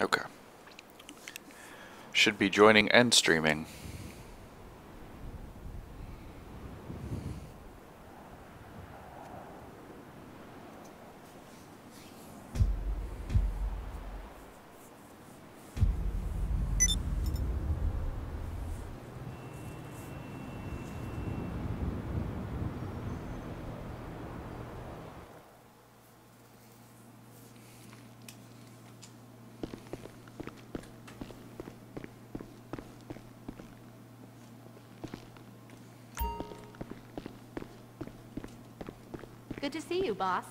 Okay. Should be joining and streaming. Good to see you, boss.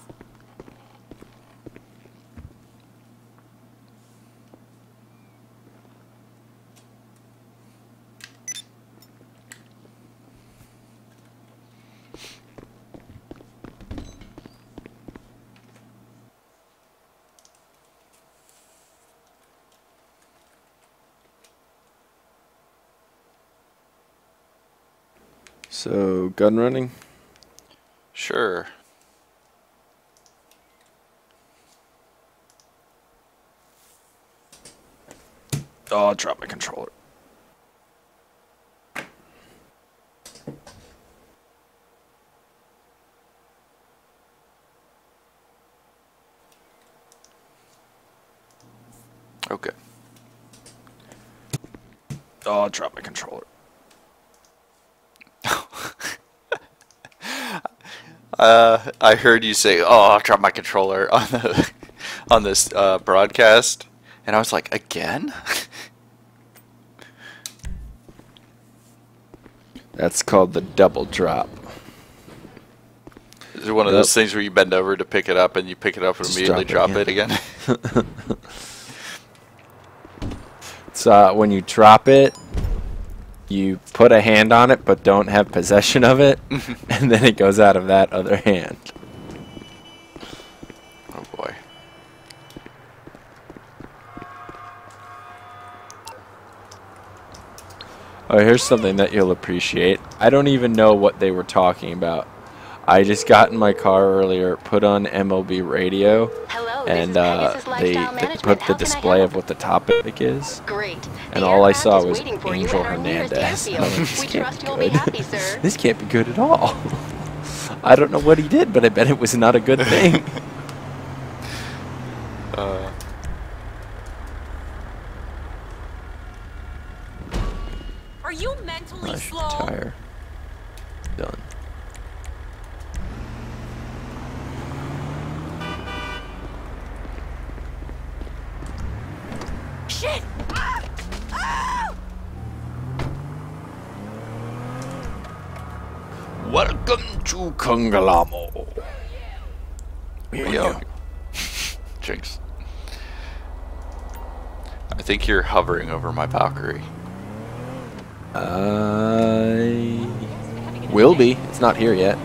So, gun running? Sure. Oh, I'll drop my controller. Okay. Oh, I'll drop my controller. I heard you say, "Oh, I'll drop my controller" on the on this broadcast, and I was like, "Again?" That's called the double drop. Is it one of those things where you bend over to pick it up and you pick it up and Just immediately drop it again? It's when you drop it, you put a hand on it but don't have possession of it, and then it goes out of that other hand. Oh boy. Oh, here's something that you'll appreciate. I don't even know what they were talking about. I just got in my car earlier, put on MLB radio, Hello, and they put the display of what the topic is. Great. And all I saw was Angel Hernandez. We trust you'll be happy, sir. This can't be good at all. I don't know what he did, but I bet it was not a good thing. Are you mentally Flush slow? tire. Done. Shit! Ah! Ah! Welcome to Congalamo. Yo. Jinx. I think you're hovering over my Valkyrie. I will be. It's not here yet.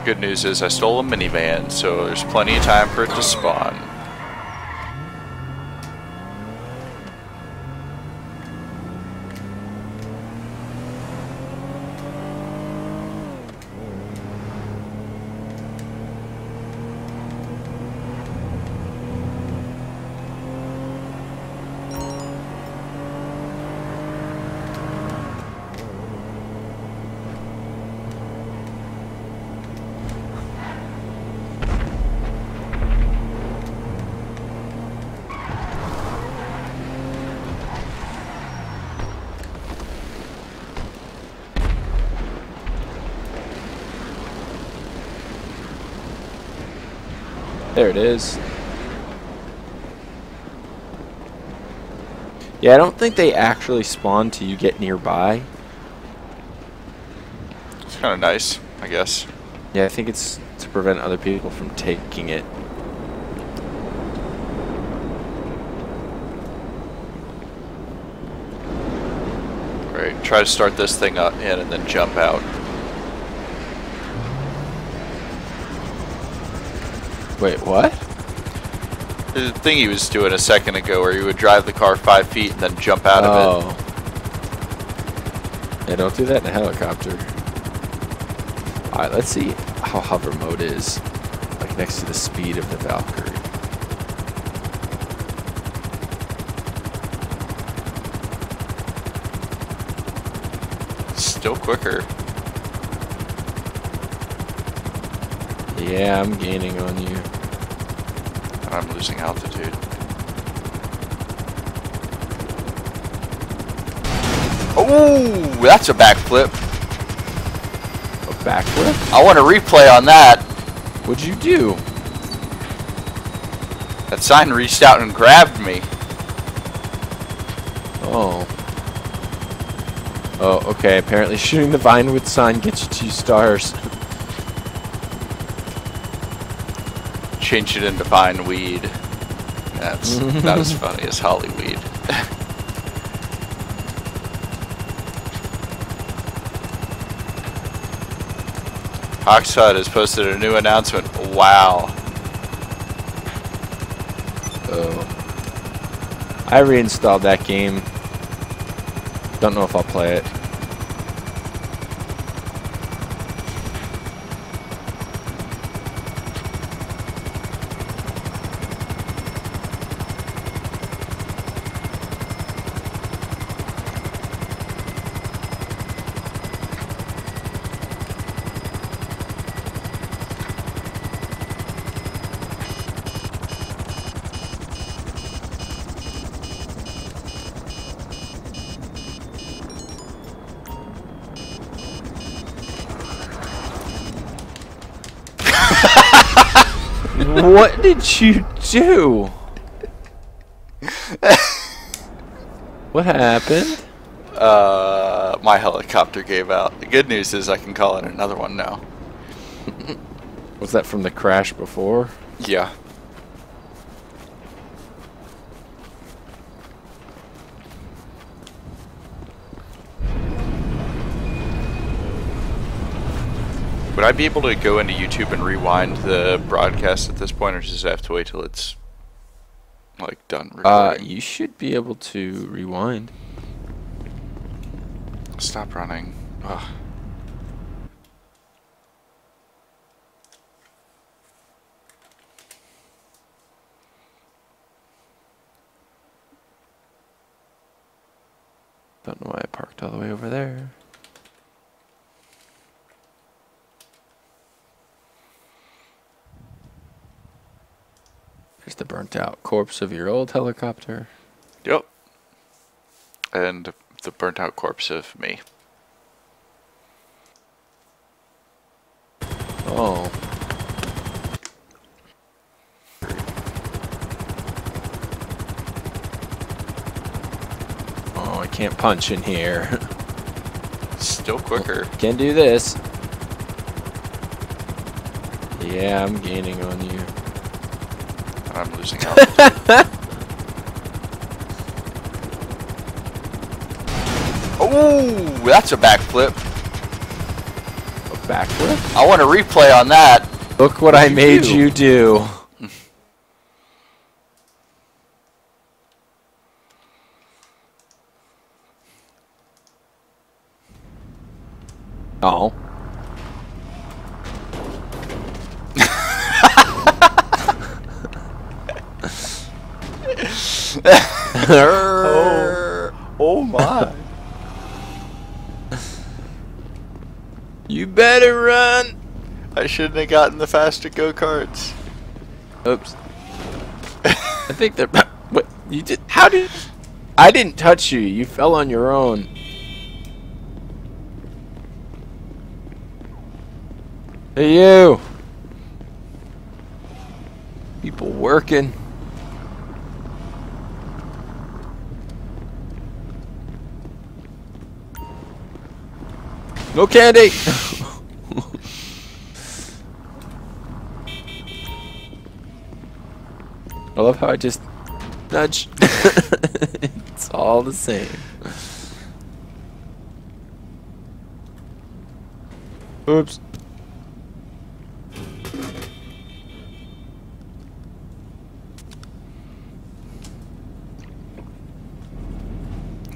Good news is I stole a minivan, so there's plenty of time for it to spawn. There it is. Yeah, I don't think they actually spawn till you get nearby. It's kind of nice, I guess. Yeah, I think it's to prevent other people from taking it. Right, try to start this thing up in and then jump out. Wait, what? The thing he was doing a second ago where he would drive the car 5 feet and then jump out of it. Yeah, don't do that in a helicopter. Alright, let's see how hover mode is. next to the speed of the Valkyrie. Still quicker. Yeah, I'm gaining on you. And I'm losing altitude. Oh, that's a backflip. A backflip? I want a replay on that. What'd you do? That sign reached out and grabbed me. Oh. Oh, okay. Apparently shooting the Vinewood sign gets you 2 stars. Change it into Vineweed. That's not as funny as Hollyweed. Hawkshot has posted a new announcement. Wow. Oh. I reinstalled that game. Don't know if I'll play it. What did you do? What happened? My helicopter gave out. The good news is I can call in another one now. Was that from the crash before? Yeah. Would I be able to go into YouTube and rewind the broadcast at this point, or does it have to wait till it's like done recording? You should be able to rewind. Stop running. Ugh. Don't know why I parked all the way over there. There's the burnt out corpse of your old helicopter. Yep. And the burnt out corpse of me. Oh. Oh, I can't punch in here. Still quicker. Can do this. Yeah, I'm gaining on you. I'm losing altitude. Oh, that's a backflip. A backflip? I want a replay on that. Look what I made you do. Oh. Oh my. You better run. I shouldn't have gotten the faster go-karts. Oops. I think they're... What? You did... How did... I didn't touch you. You fell on your own. Hey, you. People working. No candy. I love how I just nudge. It's all the same. Oops.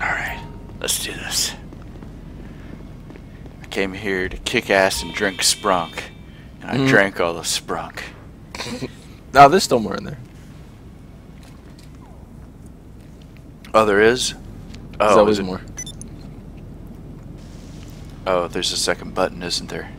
Alright, let's do this. I came here to kick ass and drink sprunk. And I drank all the sprunk. No, there's still more in there. Oh, there is? There's Oh, always is it? more. Oh, there's a second button, isn't there?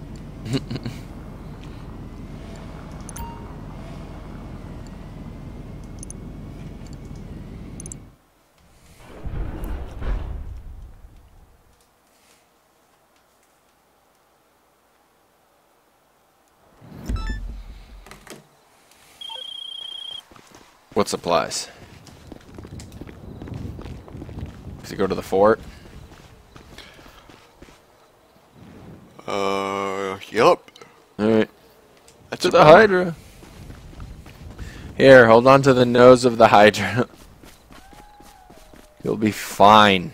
What supplies? Does it go to the fort? Yup. Alright. That's To a the bummer. Hydra. Here, hold on to the nose of the Hydra. You'll be fine.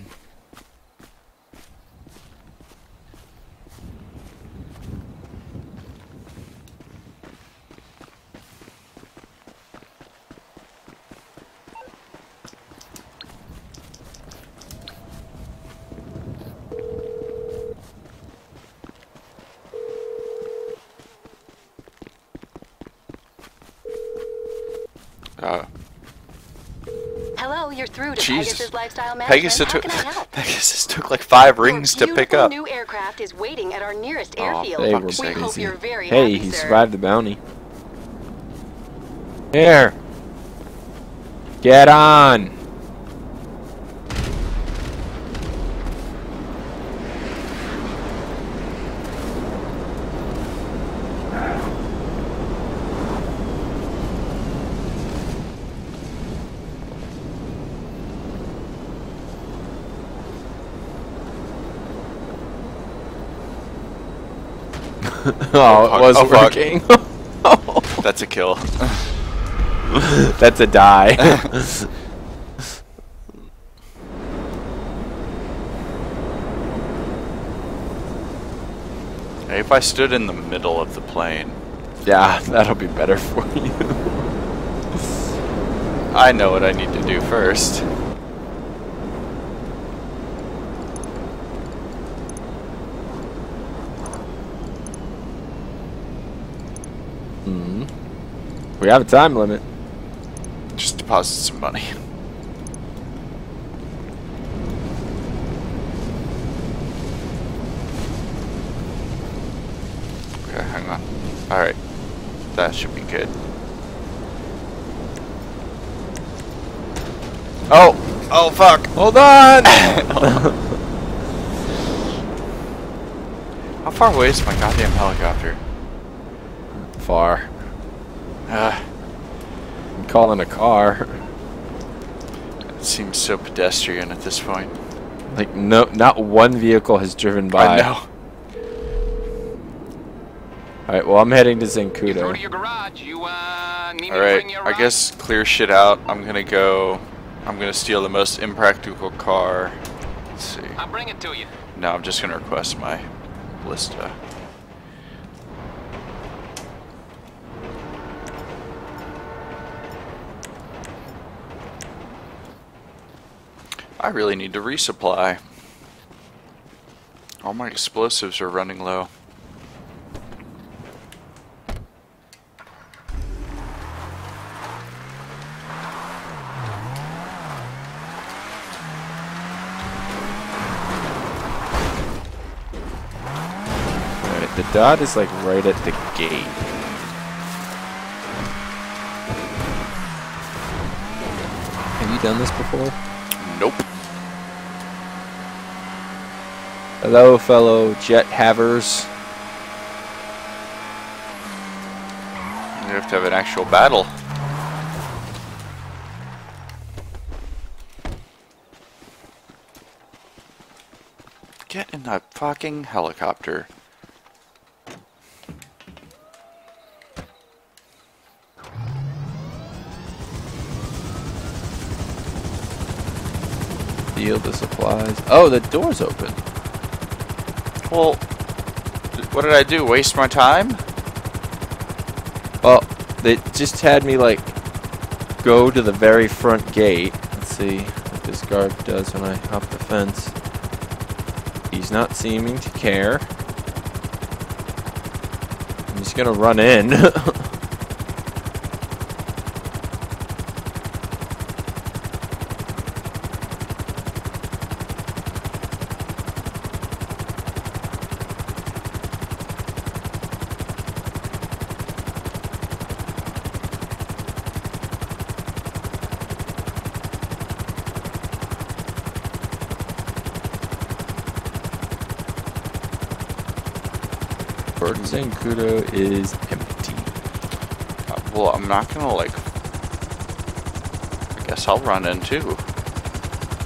Hello, you're through to Jesus. Pegasus Lifestyle Management. Pegasus How took, can I help? Pegasus took like 5 rings to Your pick beautiful up. new aircraft is waiting at our nearest Oh, airfield. They were fuck's We sake. hope busy. you're very Hey, happy, he sir. survived the bounty. Here. Get on. Oh, fuck. it was Oh, fuck. working. That's a kill. That's a die. Hey, if I stood in the middle of the plane, Yeah, that'll be better for you. I know what I need to do first. We have a time limit. Just deposit some money. Okay, hang on. Alright. That should be good. Oh! Oh, fuck! Hold on. How far away is my goddamn helicopter? Far. I'm calling a car. It seems so pedestrian at this point. Like no, not one vehicle has driven by. I know. All right, well I'm heading to You're through to Zancudo. your garage. You need me to Alright, bring you a I ride? guess clear shit out. I'm gonna steal the most impractical car. Let's see. I'll bring it to you. No, I'm just gonna request my Ballista. I really need to resupply. All my explosives are running low. Alright, the dot is like right at the gate. Have you done this before? Nope. Hello, fellow jet havers. You have to have an actual battle. Get in that fucking helicopter. Steal the supplies. Oh, the door's open. Well, what did I do? Waste my time? Well, they just had me like go to the very front gate. Let's see what this guard does when I hop the fence. He's not seeming to care. I'm just gonna run in. Gordon saying Kudo is empty. Well, I'm not gonna like. I guess I'll run in too.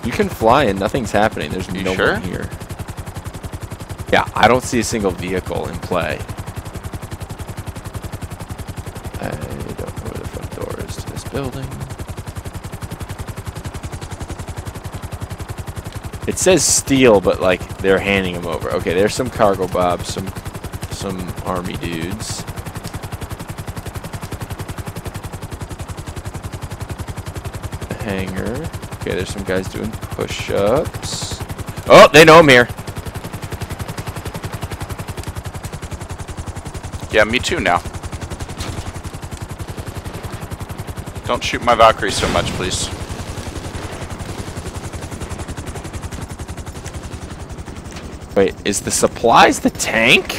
You can fly and nothing's happening. There's You no sure? one here. Yeah, I don't see a single vehicle in play. I don't know where the front door is to this building. It says steel, but like they're handing them over. Okay, there's some cargo bobs, some army dudes. A hangar. Okay, there's some guys doing push-ups. Oh, they know I'm here. Yeah, me too now. Don't shoot my Valkyrie so much, please. Wait, is the supplies the tank?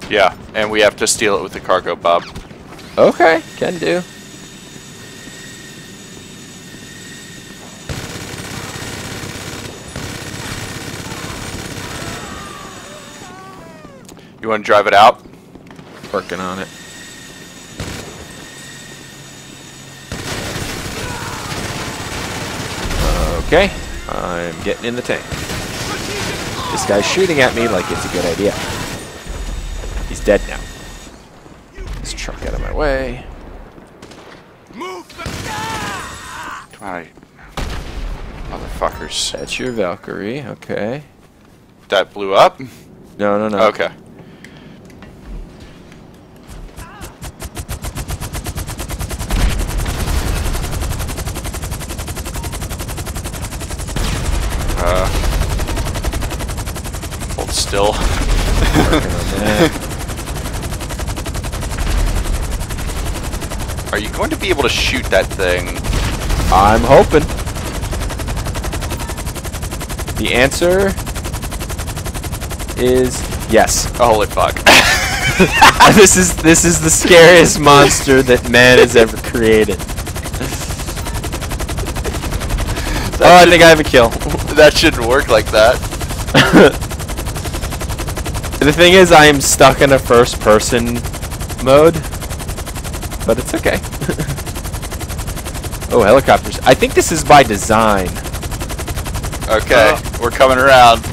Yeah, and we have to steal it with the cargo bob. Okay, can do. You want to drive it out? Working on it. Okay, I'm getting in the tank. This guy's shooting at me like it's a good idea. He's dead now. This truck out of my way. Come on, motherfuckers. That's your Valkyrie, okay. That blew up? No, no, no. Okay. Hold still. Working on that. Are you going to be able to shoot that thing? I'm hoping. The answer is yes. Holy fuck. This is the scariest monster that man has ever created. Oh, I think I have a kill. That shouldn't work like that. The thing is, I am stuck in a first-person mode, but it's okay. Oh, helicopters. I think this is by design. Okay, we're coming around.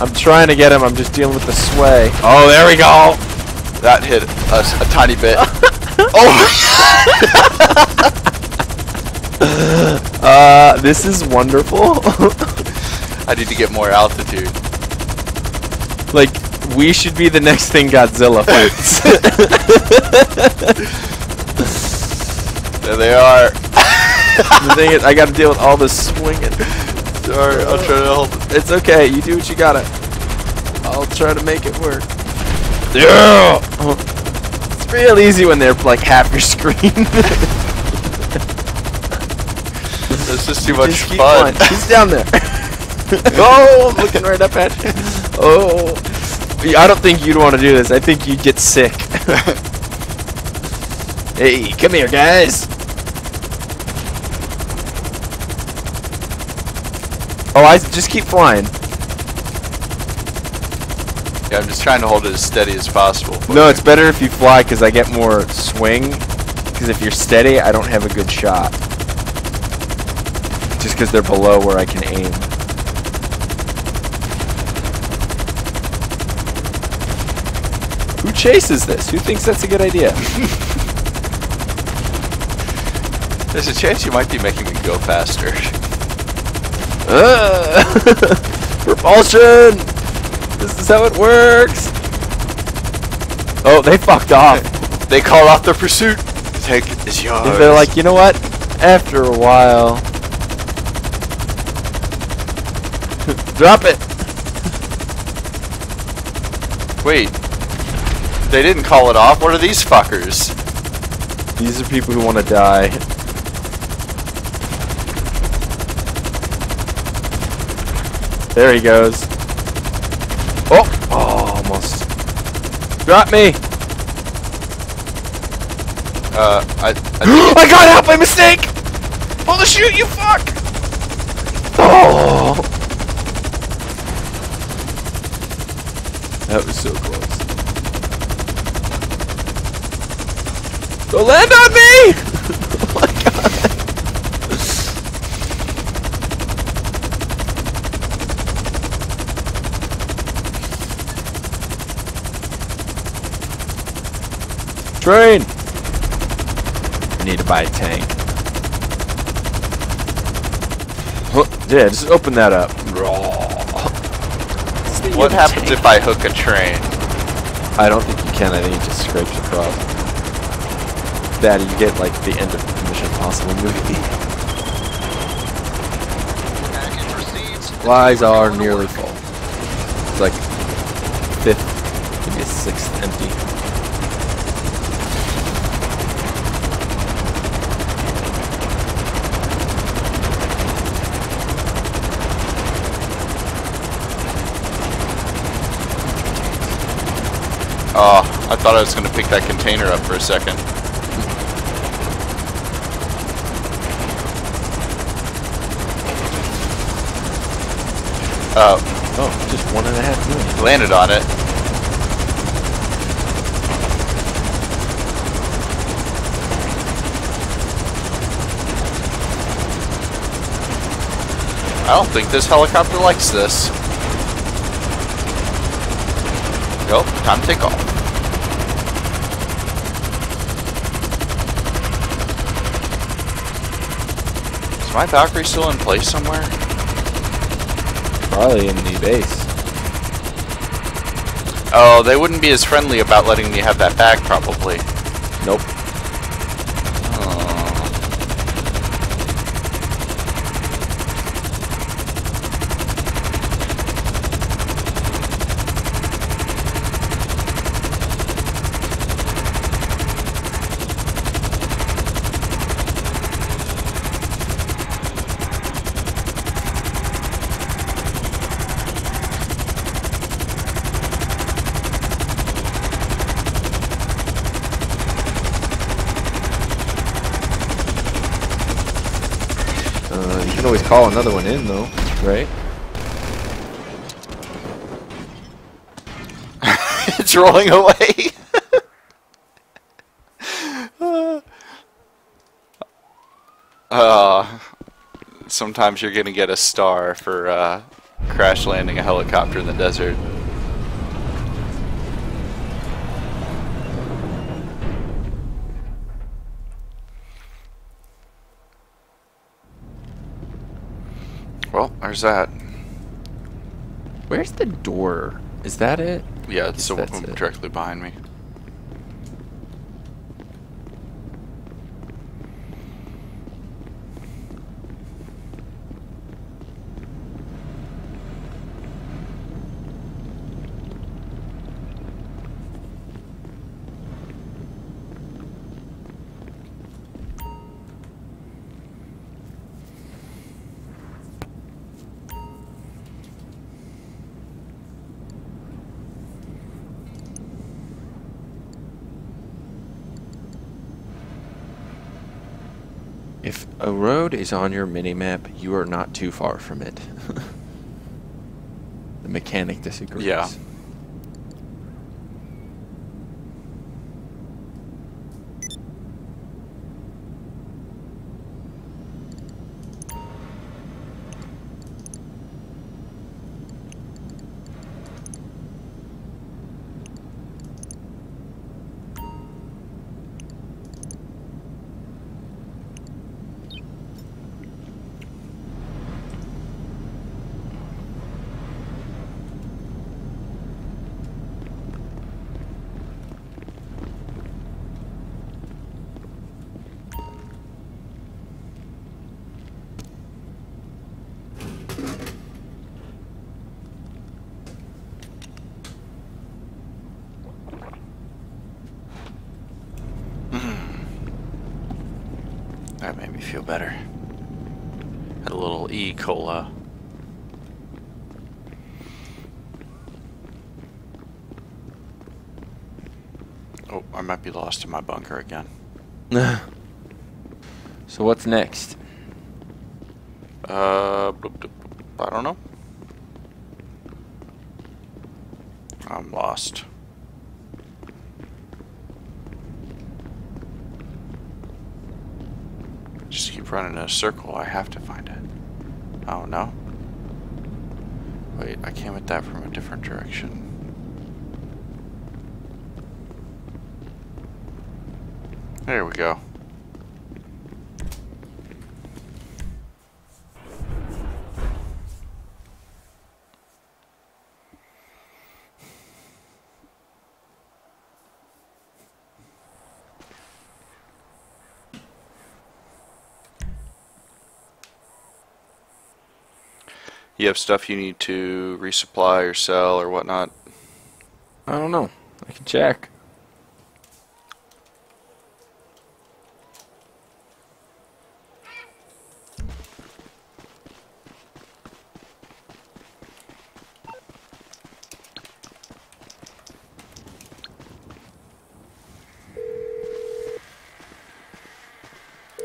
I'm trying to get him. I'm just dealing with the sway. Oh, there we go. That hit us a tiny bit. Oh! This is wonderful. I need to get more altitude. Like, we should be the next thing Godzilla fights. There they are. The thing is, I gotta deal with all this swinging. Sorry, I'll try to help. It's okay, you do what you gotta. I'll try to make it work. Yeah! It's real easy when they're like half your screen. This is too much Just keep fun. flying. He's down there. Oh, I'm looking right up at you. Oh. I don't think you'd want to do this. I think you'd get sick. Hey, come here, guys. Oh, I just keep flying. Yeah, I'm just trying to hold it as steady as possible. No, it's better if you fly because I get more swing. Because if you're steady, I don't have a good shot. Just because they're below where I can aim. Who chases this? Who thinks that's a good idea? There's a chance you might be making me go faster. Propulsion! This is how it works! Oh, they fucked off. They call off the pursuit. The tank is yours. They're like, you know what? After a while... Drop it! Wait. They didn't call it off? What are these fuckers? These are people who want to die. There he goes. Oh! Oh, almost. Drop me! I I got out by mistake! Pull the chute, you fuck! Oh! That was so close. Don't land on me! Oh my god. Train! I need to buy a tank. Huh, yeah, just open that up. What happens if I hook a train? I don't think you can. I think it just scrapes across. That you get like the end of the Mission Impossible movie. Supplies are nearly full. It's like fifth, maybe a sixth empty. Oh, I thought I was going to pick that container up for a second. Oh, just 1.5 million. landed on it. I don't think this helicopter likes this. Nope, time to take off. Is my Valkyrie still in place somewhere? Probably in the base. Oh, they wouldn't be as friendly about letting me have that back, probably. Nope. You can always call another one in, though, right? It's rolling away. Sometimes you're gonna get a star for crash landing a helicopter in the desert. Well, there's that. Where's the door? Is that it? Yeah, it's the That's one it. directly behind me. If a road is on your minimap, you are not too far from it. The mechanic disagrees. Yeah. That made me feel better. Had a little E-cola. Oh, I might be lost in my bunker again. So what's next? I don't know. I'm lost. Just keep running in a circle. I have to find it. Oh no. Wait, I came at that from a different direction. There we go. You have stuff you need to resupply or sell or whatnot? I don't know. I can check.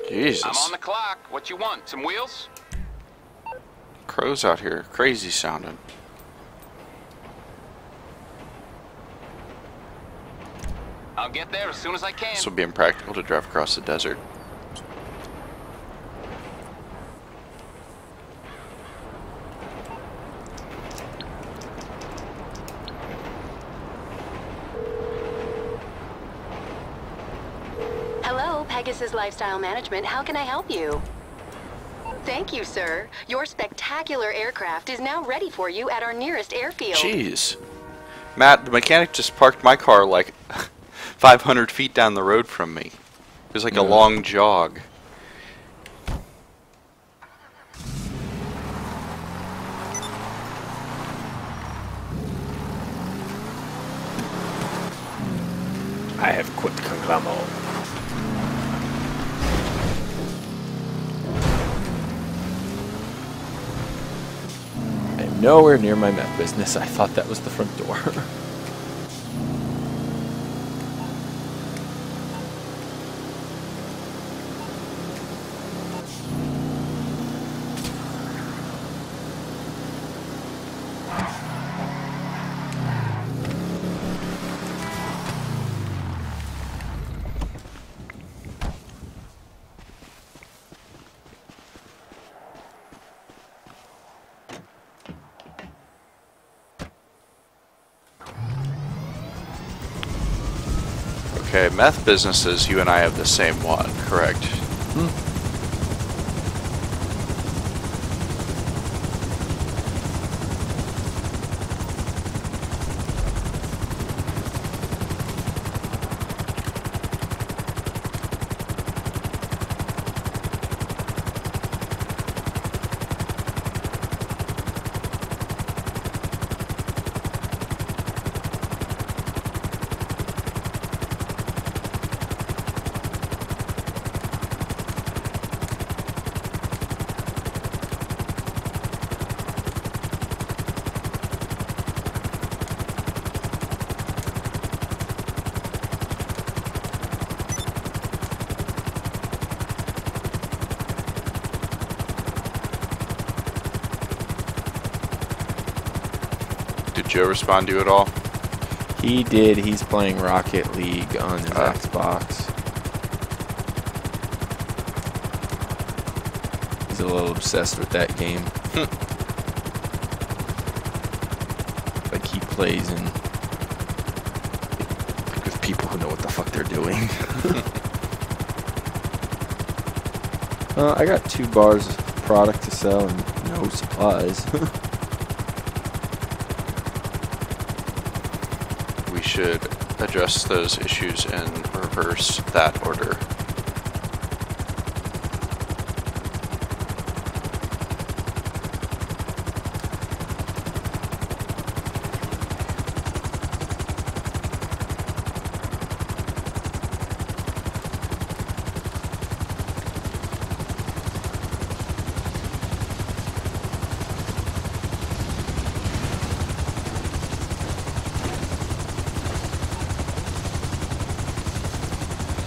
Jesus. I'm on the clock. What you want? Some wheels? Crows out here. Crazy sounding. I'll get there as soon as I can. This will be impractical to drive across the desert. Hello, Pegasus Lifestyle Management. How can I help you? Thank you, sir. Your spectacular aircraft is now ready for you at our nearest airfield. Jeez. Matt, the mechanic just parked my car like 500 feet down the road from me. It was like a long jog. I have quit Conclamo. I am nowhere near my meth business. I thought that was the front door. Okay, meth businesses, you and I have the same one, correct? Did Joe respond to you at all? He did. He's playing Rocket League on his Xbox. He's a little obsessed with that game. Like he plays in with people who know what the fuck they're doing. I got 2 bars of product to sell and no supplies. We should address those issues in reverse that order.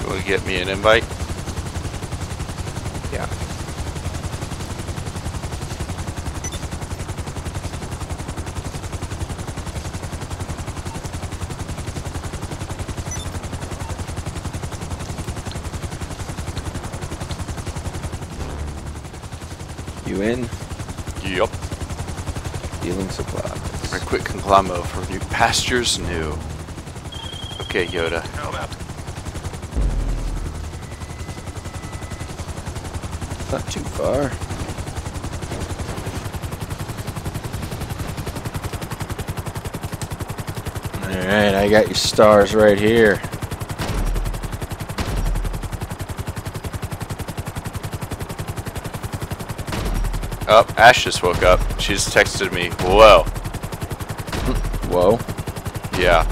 Will you get me an invite? Yeah. You in? Yup. Dealing supplies. A quick conglomero for new pastures new. Okay, Yoda. Not too far. Alright, I got your stars right here. Oh, Ash just woke up. She just texted me. Whoa. Whoa. Yeah.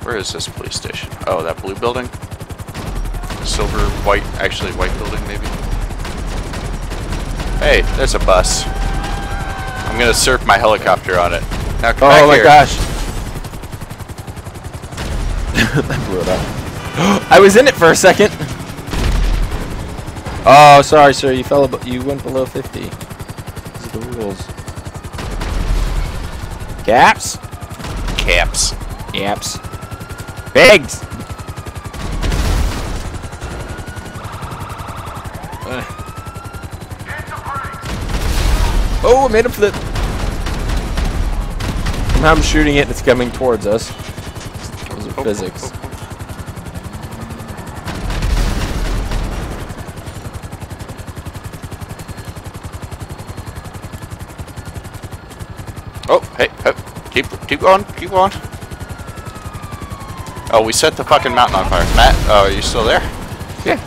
Where is this police station? Oh, that blue building? Silver, white, actually white building maybe? Hey, there's a bus. I'm gonna surf my helicopter on it. Now come back Oh my here. gosh. That blew it up. I was in it for a second. Oh, sorry, sir. You fell. You went below 50. These are the rules. Caps. Caps. Caps. Pigs. Oh, I made a flip. Somehow I'm shooting it and it's coming towards us. Those are physics. Oh, hey, keep going, keep going. Oh, we set the fucking mountain on fire. Matt, are you still there? Yeah.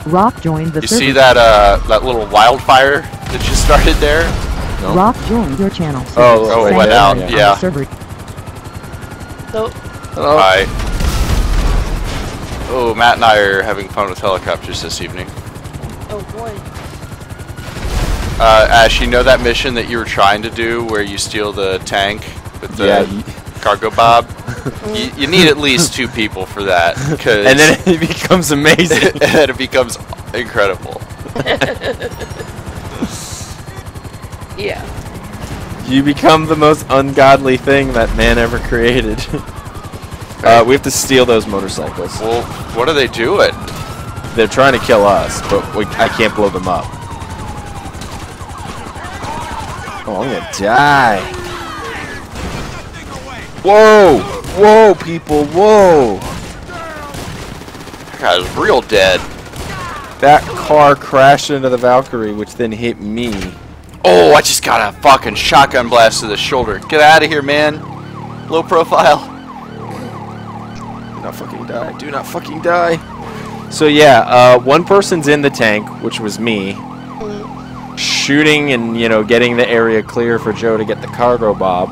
Rock joined the You server. see that that little wildfire that you started there? No. Rock joined your channel. Oh, it Thank went you. out, On yeah. the server. So, Hello. Hi. Oh, Matt and I are having fun with helicopters this evening. oh boy. Ash, you know that mission that you were trying to do where you steal the tank with the cargo bob? you need at least 2 people for that. And then it becomes amazing. and it becomes incredible. Yeah. You become the most ungodly thing that man ever created. We have to steal those motorcycles. Well, what are they doing? They're trying to kill us, but I can't blow them up. Oh, I'm gonna die. Whoa! Whoa, people, whoa! That guy is real dead. That car crashed into the Valkyrie, which then hit me. Oh, I just got a fucking shotgun blast to the shoulder. Get out of here, man. Low profile. Do not fucking die. Do not fucking die. So yeah, one person's in the tank, which was me, shooting and, you know, getting the area clear for Joe to get the cargo bob.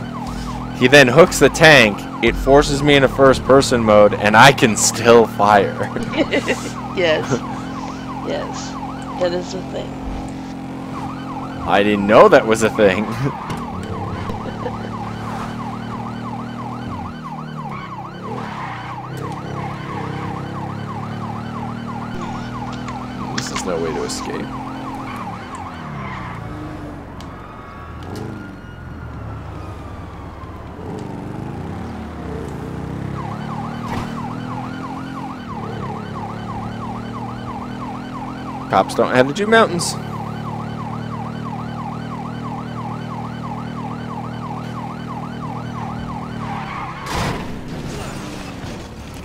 He then hooks the tank, it forces me into first person mode, and I can still fire. Yes. Yes. That is the thing. I didn't know that was a thing. This is no way to escape. Cops don't have to do mountains.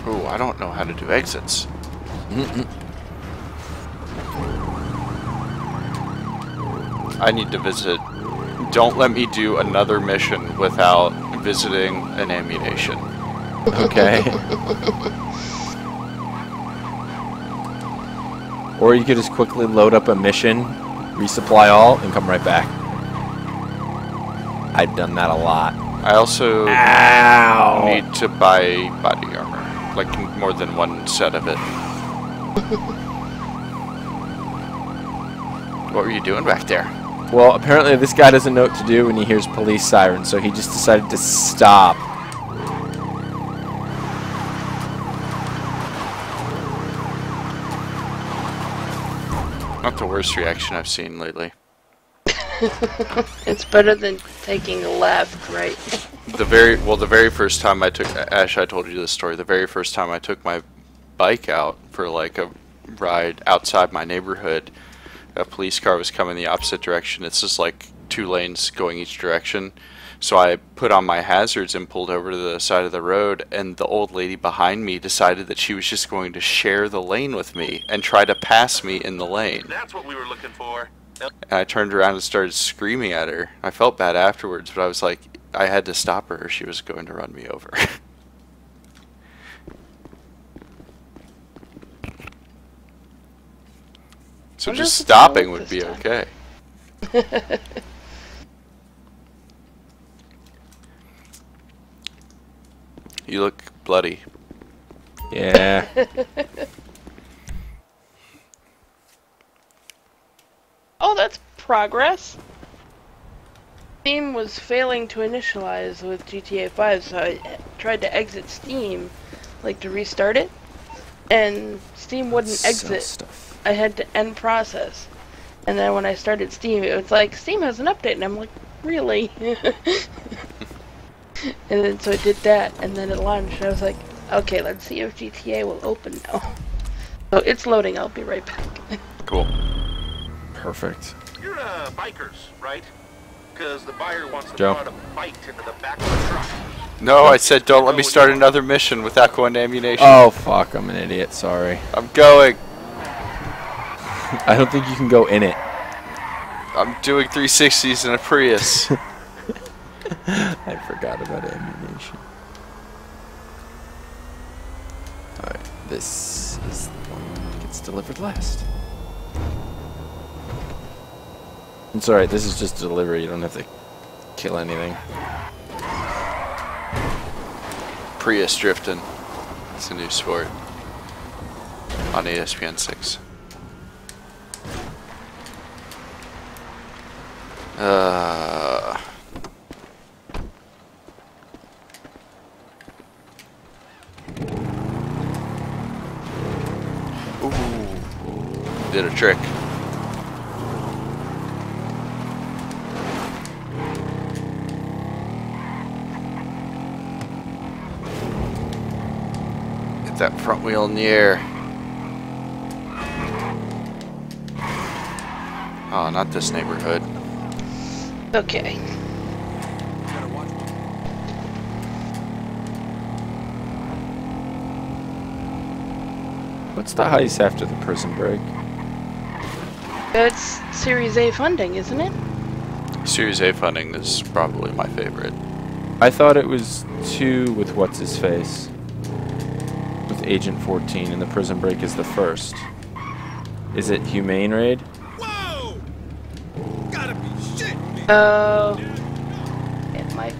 Ooh, I don't know how to do exits. I need to visit. Don't let me do another mission without visiting an ammunition. Okay. Or you could just quickly load up a mission, resupply all, and come right back. I've done that a lot. I also Ow! need to buy body armor, like more than one set of it. What were you doing back there? Well, apparently this guy doesn't know what to do when he hears police sirens, so he just decided to stop. Not the worst reaction I've seen lately. It's better than taking a left, right? The very first time I took Ash, I told you this story. The very first time I took my bike out for like a ride outside my neighborhood, a police car was coming the opposite direction. It's just like 2 lanes going each direction. So I put on my hazards and pulled over to the side of the road, and the old lady behind me decided that she was just going to share the lane with me and try to pass me in the lane. That's what we were looking for. And I turned around and started screaming at her. I felt bad afterwards, but I was like, I had to stop her or she was going to run me over. So Wonder just if it's gonna stopping work would this be time. okay. You look bloody. Yeah. Oh, that's progress. Steam was failing to initialize with GTA 5, so I tried to exit Steam, like to restart it, and Steam wouldn't Sell exit. stuff. I had to end process. And then when I started Steam, it was like, Steam has an update, and I'm like, really? And then so I did that, and then it launched, and I was like, okay, let's see if GTA will open now. So it's loading, I'll be right back. Cool. Perfect. You're bikers, right? Because the buyer wants to Joe. put a bite into the back of the truck. No, I said don't let me start another mission without going to ammunition. Oh, fuck. I'm an idiot. Sorry. I'm going. I don't think you can go in it. I'm doing 360s in a Prius. I forgot about ammunition. Alright, this is the one that gets delivered last. It's alright, this is just delivery, you don't have to kill anything. Prius drifting. It's a new sport. On ESPN 6. Ooh. Did a trick. Get that front wheel in the air. Oh, not this neighborhood. Okay. What's the heist after the prison break? It's Series A funding, isn't it? Series A funding is probably my favorite. I thought it was 2 with what's-his-face. With Agent 14, and the prison break is the first. Is it Humane Raid? Whoa! Gotta be shitting me. Oh. It might.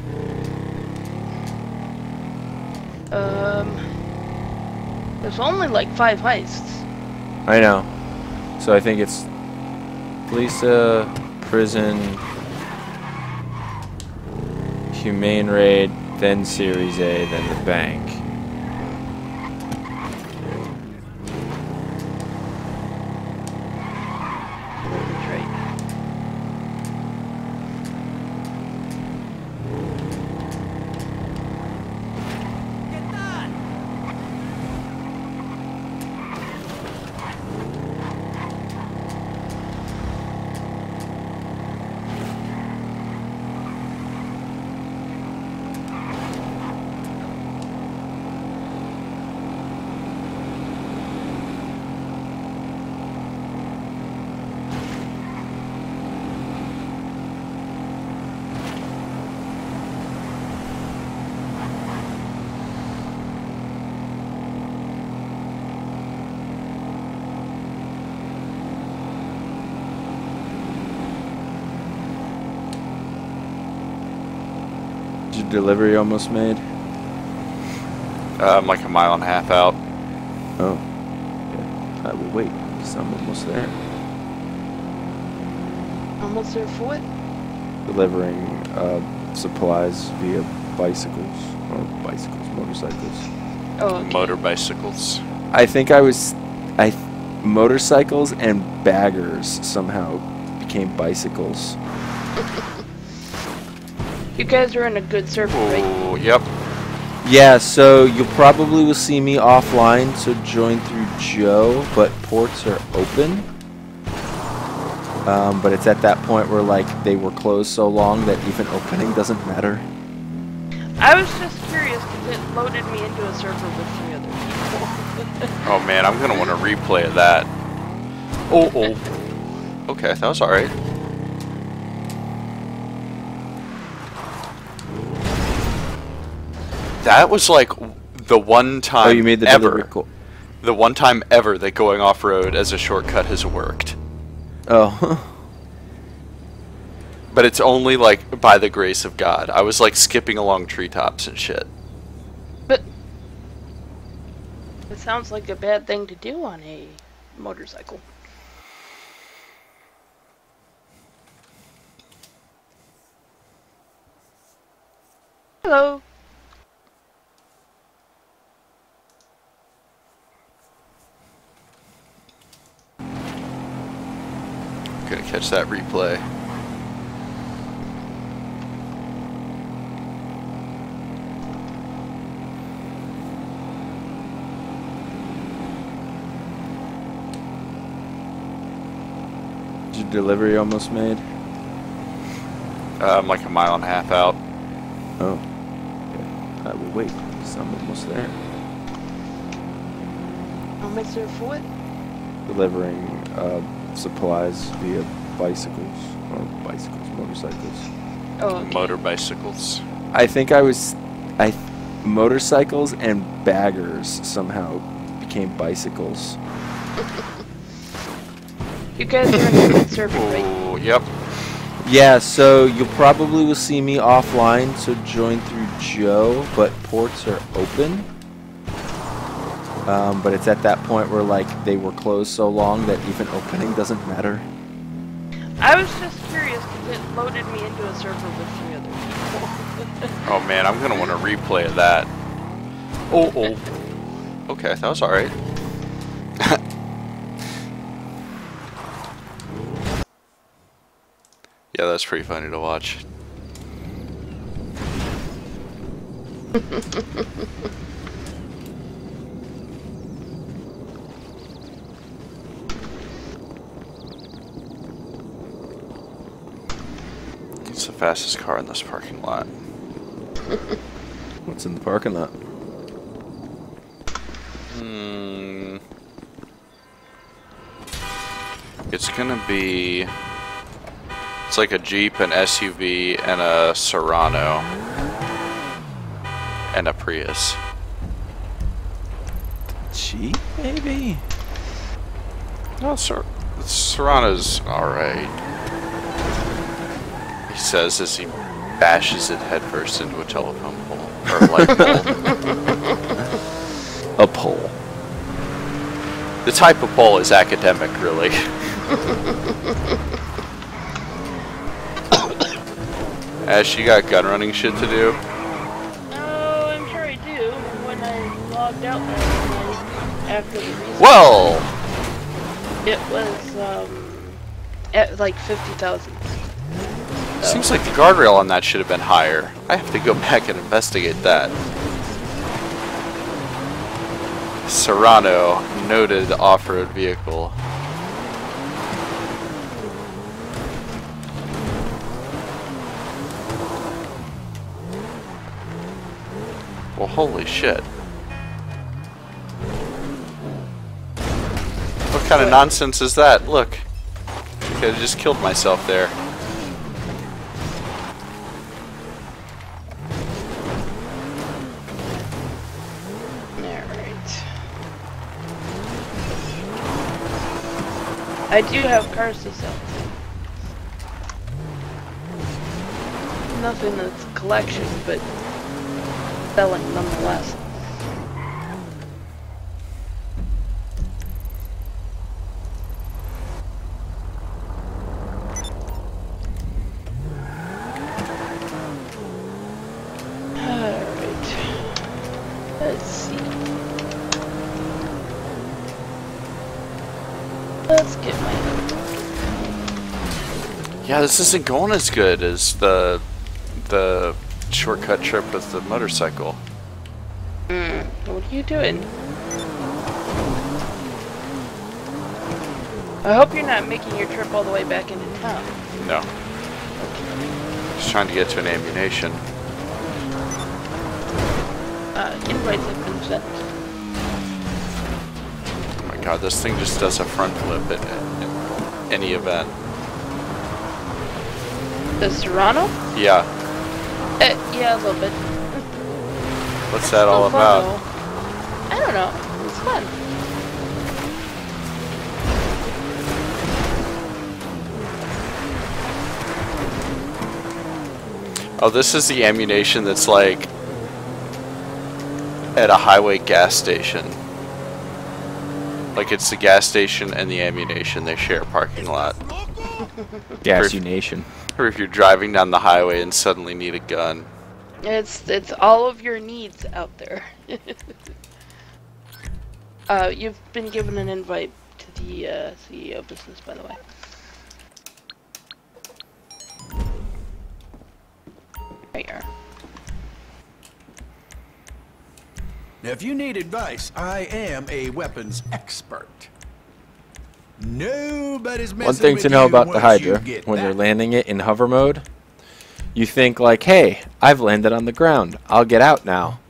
There's only like 5 heists. I know. So I think it's Lisa, prison, Humane Raid, then Series A, then the bank. That's right. Is your delivery almost made? I'm like a mile and a half out. Oh. Okay. I will wait, because I'm almost there. Almost there for what? Delivering supplies via bicycles. Or bicycles, motorcycles. Oh, okay. Motor bicycles. I think motorcycles and baggers somehow became bicycles. You guys are in a good server, right? Oh, yep. Yeah, so you probably will see me offline, so join through Joe, but ports are open. But it's at that point where, like, they were closed so long that even opening doesn't matter. I was just curious because it loaded me into a server with 3 other people. Oh man, I'm gonna want to replay of that. Oh, oh. Okay, that was alright. That was like the one time Oh, you made the delivery ever. call. The one time ever that going off-road as a shortcut has worked. Oh. But it's only like by the grace of God. I was like skipping along treetops and shit. But it sounds like a bad thing to do on a motorcycle. Hello. Gonna catch that replay. Is your delivery almost made? I'm like a mile and a half out. Oh. Okay. I will wait, because I'm almost there. How much there for what? Delivering supplies via bicycles. Or motorcycles. Oh, okay. Motor bicycles. I think motorcycles and baggers somehow became bicycles. You guys are in a good server, right? Oh, yep. Yeah, so you probably will see me offline, so join through Joe, but ports are open. But it's at that point where, like, they were closed so long that even opening doesn't matter. I was just curious because it loaded me into a server with 3 other people. Oh man, I'm gonna want to replay of that. Oh, oh. Okay, that was alright. Yeah, that's pretty funny to watch. It's the fastest car in this parking lot. What's in the parking lot? It's gonna be... It's like a Jeep, an SUV, and a Serrano. And a Prius. Jeep, maybe? No, Serrano's alright. He says as he bashes it headfirst into a telephone pole. Or a light pole. A pole. The type of pole is academic, really. Ash, you got gun running shit to do? Oh, I'm sure I do. When I logged out last night after the restart, Well! it was at like 50,000. Seems like the guardrail on that should have been higher. I have to go back and investigate that. Serrano, noted off-road vehicle. Well, holy shit. What kind of nonsense is that? Look. I could have just killed myself there. Alright. I do have cars to sell. Nothing that's a collection, but selling nonetheless. Alright. Let's see. Let's get my Yeah, this isn't going as good as the shortcut trip with the motorcycle. What are you doing? I hope you're not making your trip all the way back into town. No. Just trying to get to an ammunition. Invites have been sent. Oh my god, this thing just does a front flip at any event. The Serrano? Yeah. Yeah, a little bit. What's that all about? I don't know. It's fun. Oh, this is the ammunition that's like at a highway gas station. Like it's the gas station and the ammunition, they share a parking lot. Gasunation. Or if you're driving down the highway and suddenly need a gun. It's all of your needs out there. You've been given an invite to the CEO business, by the way. There you are. Now, if you need advice, I am a weapons expert. Nobody's messing One thing with to know you about the once Hydra, you get when you're that. landing it in hover mode, you think like, hey, I've landed on the ground. I'll get out now.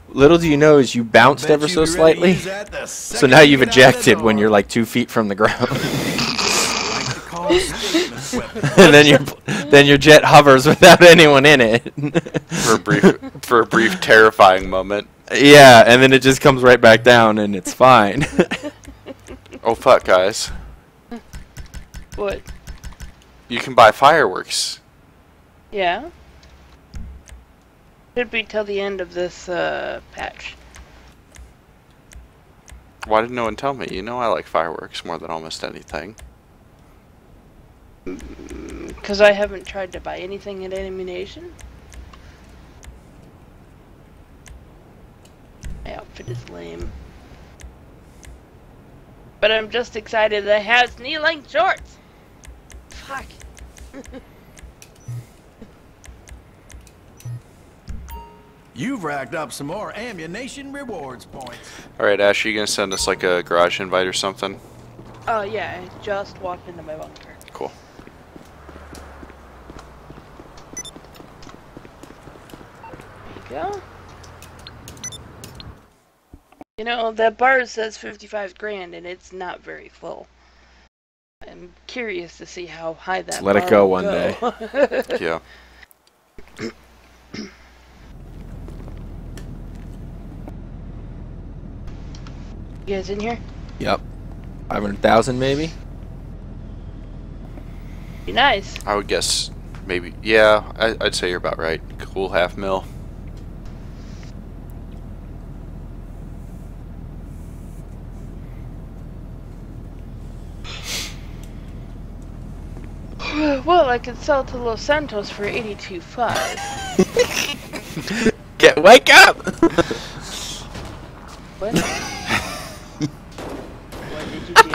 Little do you know is you bounced Bet ever you'll so be ready to slightly. use that the So second now you you've get out of the ejected when door. you're like 2 feet from the ground. Like to call statement weapon. And then your jet hovers without anyone in it. For a brief terrifying moment. Yeah, and then it just comes right back down and it's fine. Oh fuck, guys. What? You can buy fireworks. Yeah? Should be till the end of this patch. Why did no one tell me? You know I like fireworks more than almost anything. Because I haven't tried to buy anything at ammunition. My outfit is lame. But I'm just excited that it has knee-length shorts! Fuck. You've racked up some more ammunition rewards points. Alright, Ash, you gonna send us like a garage invite or something? Oh yeah, I just walked into my bunker. Cool. There you go. You know, that bar says 55 grand and it's not very full. I'm curious to see how high that Let it bar go will one day. Yeah. You guys in here? Yep. 500,000 maybe? Be nice. I would guess maybe, yeah, I'd say you're about right. Cool half mil. Well, I could sell to Los Santos for 82.5. Wake up! What? What did you do?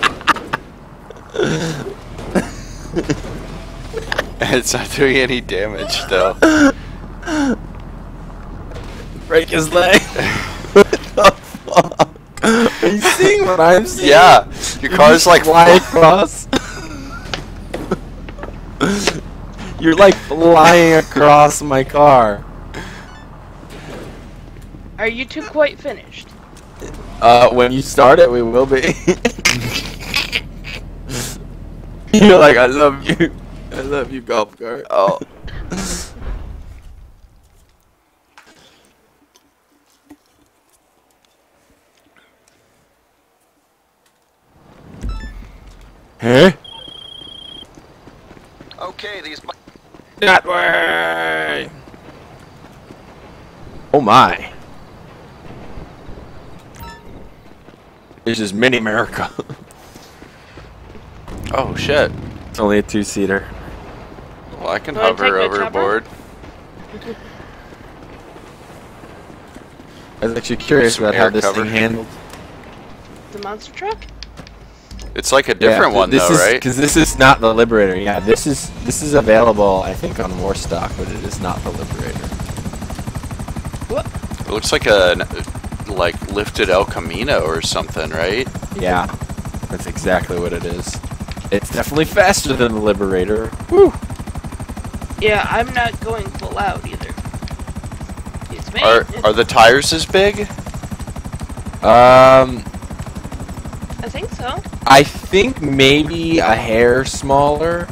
It's not doing any damage though. Break his leg. What the fuck? Are you seeing what I'm seeing? Yeah, your car's like flying across. You're like flying across my car. Are you two quite finished? When you start it, we will be. You're like, I love you. I love you, golf cart. Oh. Huh? Okay, these. That way. Oh my. This is mini America. Oh shit. It's only a 2-seater. Well, I can Wanna hover take my chopper? overboard. I was actually curious Some about how air this cover. thing handled. The monster truck? It's like a different one though, right? Because this is not the Liberator. Yeah, this is available, I think, on Warstock, but it is not the Liberator. What? It looks like a lifted El Camino or something, right? Yeah, that's exactly what it is. It's definitely faster than the Liberator. Woo! Yeah, I'm not going full out either. It's me. Are the tires as big? I think so. I think maybe a hair smaller.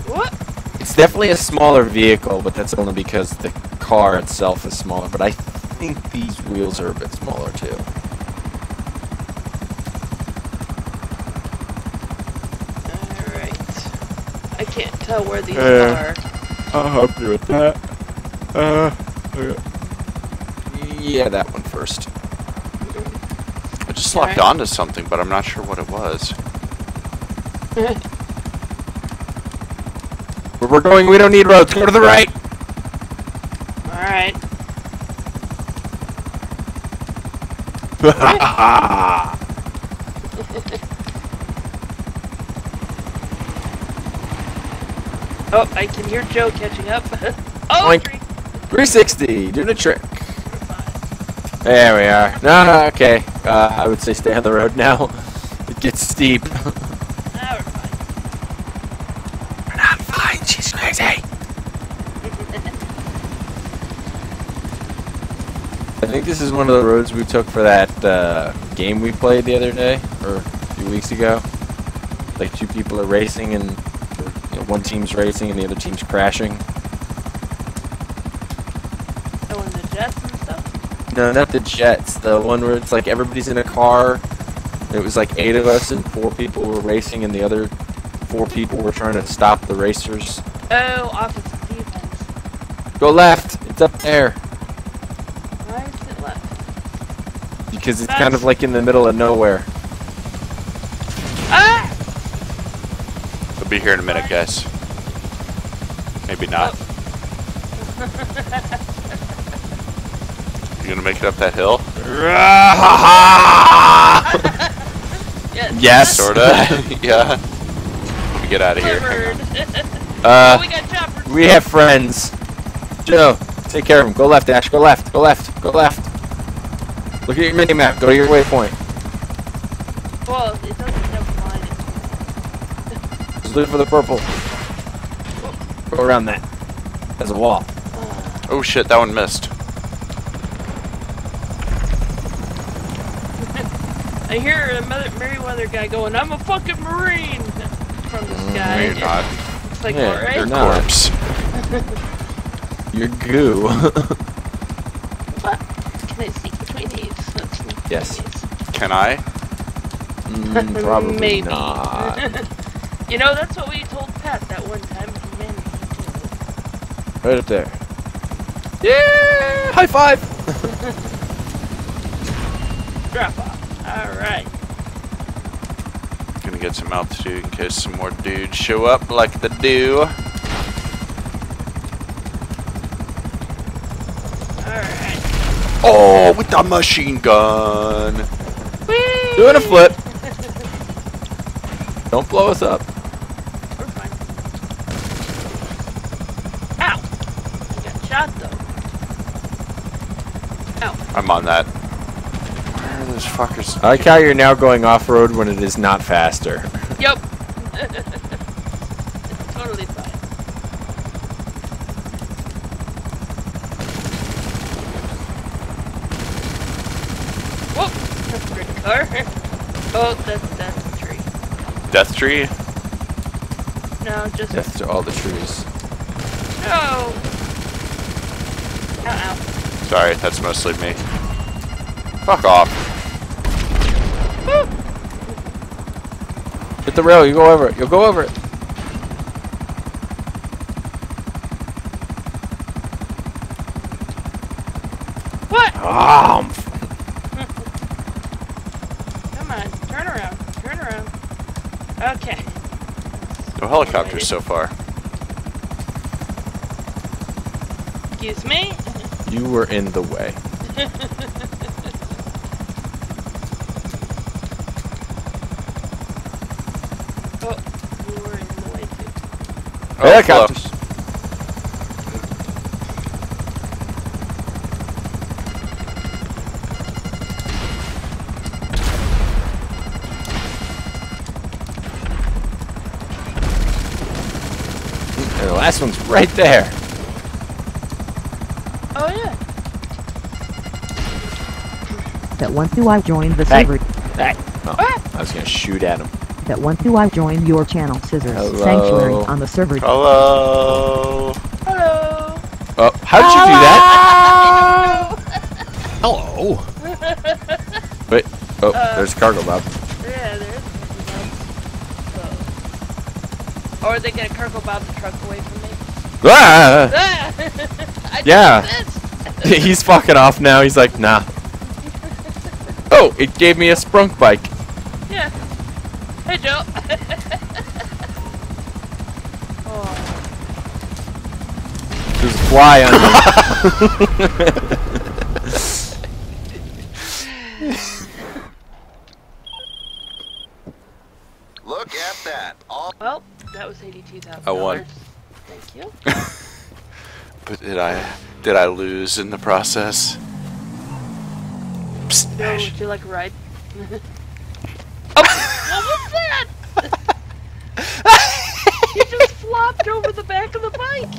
What? It's definitely a smaller vehicle, but that's only because the car itself is smaller. But I think these wheels are a bit smaller too. Alright. I can't tell where these are. I'll help you with that. Yeah, that one first. I just locked onto something, but I'm not sure what it was. Where we're going, we don't need roads. Go to the right. Alright. Oh, I can hear Joe catching up. Oh, Oink. 360, doing a trick. There we are. No, okay. I would say stay on the road now. It gets steep. Now we're fine. We're not fine. She's crazy. I think this is one of the roads we took for that game we played the other day, or a few weeks ago. Like two people are racing and one team's racing and the other team's crashing. Oh, and the jets and stuff? No, not the jets. The one where it's like everybody's in a car. It was like 8 of us and 4 people were racing and the other 4 people were trying to stop the racers. Oh, offensive defense. Go left. It's up there. Why is it left? Because it's kind of like in the middle of nowhere. Ah! I'll be here in a minute, guys. Maybe not. You gonna make it up that hill? Yes. Sorta. Yeah. Let me get out of here. Oh, we got choppers. We have friends. Joe, take care of them. Go left, Ash. Go left. Go left. Go left. Look at your mini map. Go to your waypoint. Well, it doesn't have line. Just look for the purple. Go around that. There's a wall. Oh shit, that one missed. I hear a Merryweather guy going, "I'm a fucking Marine!" from the sky. No, you're not. It's like, Yeah, alright. You're a No. corpse. Your goo. What? Can I sneak between these? Let's sneak between Yes. these. Can I? Probably Maybe. not. You know, that's what we told Pat that one time. Man, Right up there. Yeah! High five! drop off. Alright. Gonna get some altitude in case some more dudes show up like they do. Alright. Oh, with the machine gun. Whee! Doing a flip. Don't blow us up. We're fine. Ow! I got shot though. Ow. I'm on that. Where are those fuckers? I like how you're now going off-road when it is not faster. Yup. Totally fine. Whoop! That's a great car. Oh, that's a tree. Death tree? No, just Death to all the trees. no. Ow, ow. Sorry, that's mostly me. Fuck off. Woo! Hit the rail, you go over it. You'll go over it. What? Ah, Come on, turn around. Turn around. Okay. No helicopters so far. Excuse me. you were in the way. Oh, Helicopters. And the last one's right there. Oh yeah. That once I joined the Hey. server. Hey. Oh, I was gonna shoot at him. That once I joined your channel, Scissors Hello. Sanctuary on the server. Hello. Hello. Oh, how did you do that? Hello. Wait. Oh, there's a cargo bob. Yeah, there's. Or are they gonna cargo bob the truck away from me? Ah! I Yeah. did this. He's fucking off now. He's like, nah. Oh, it gave me a sprunk bike. Yeah. Hey, Joe. Oh. There's a fly on me. Look at that. All Well, that was $82,000. I won. Thank you. But did I lose in the process? Psst, Joe, Ash. would you like a ride? Oh, what was that? He just flopped over the back of the bike.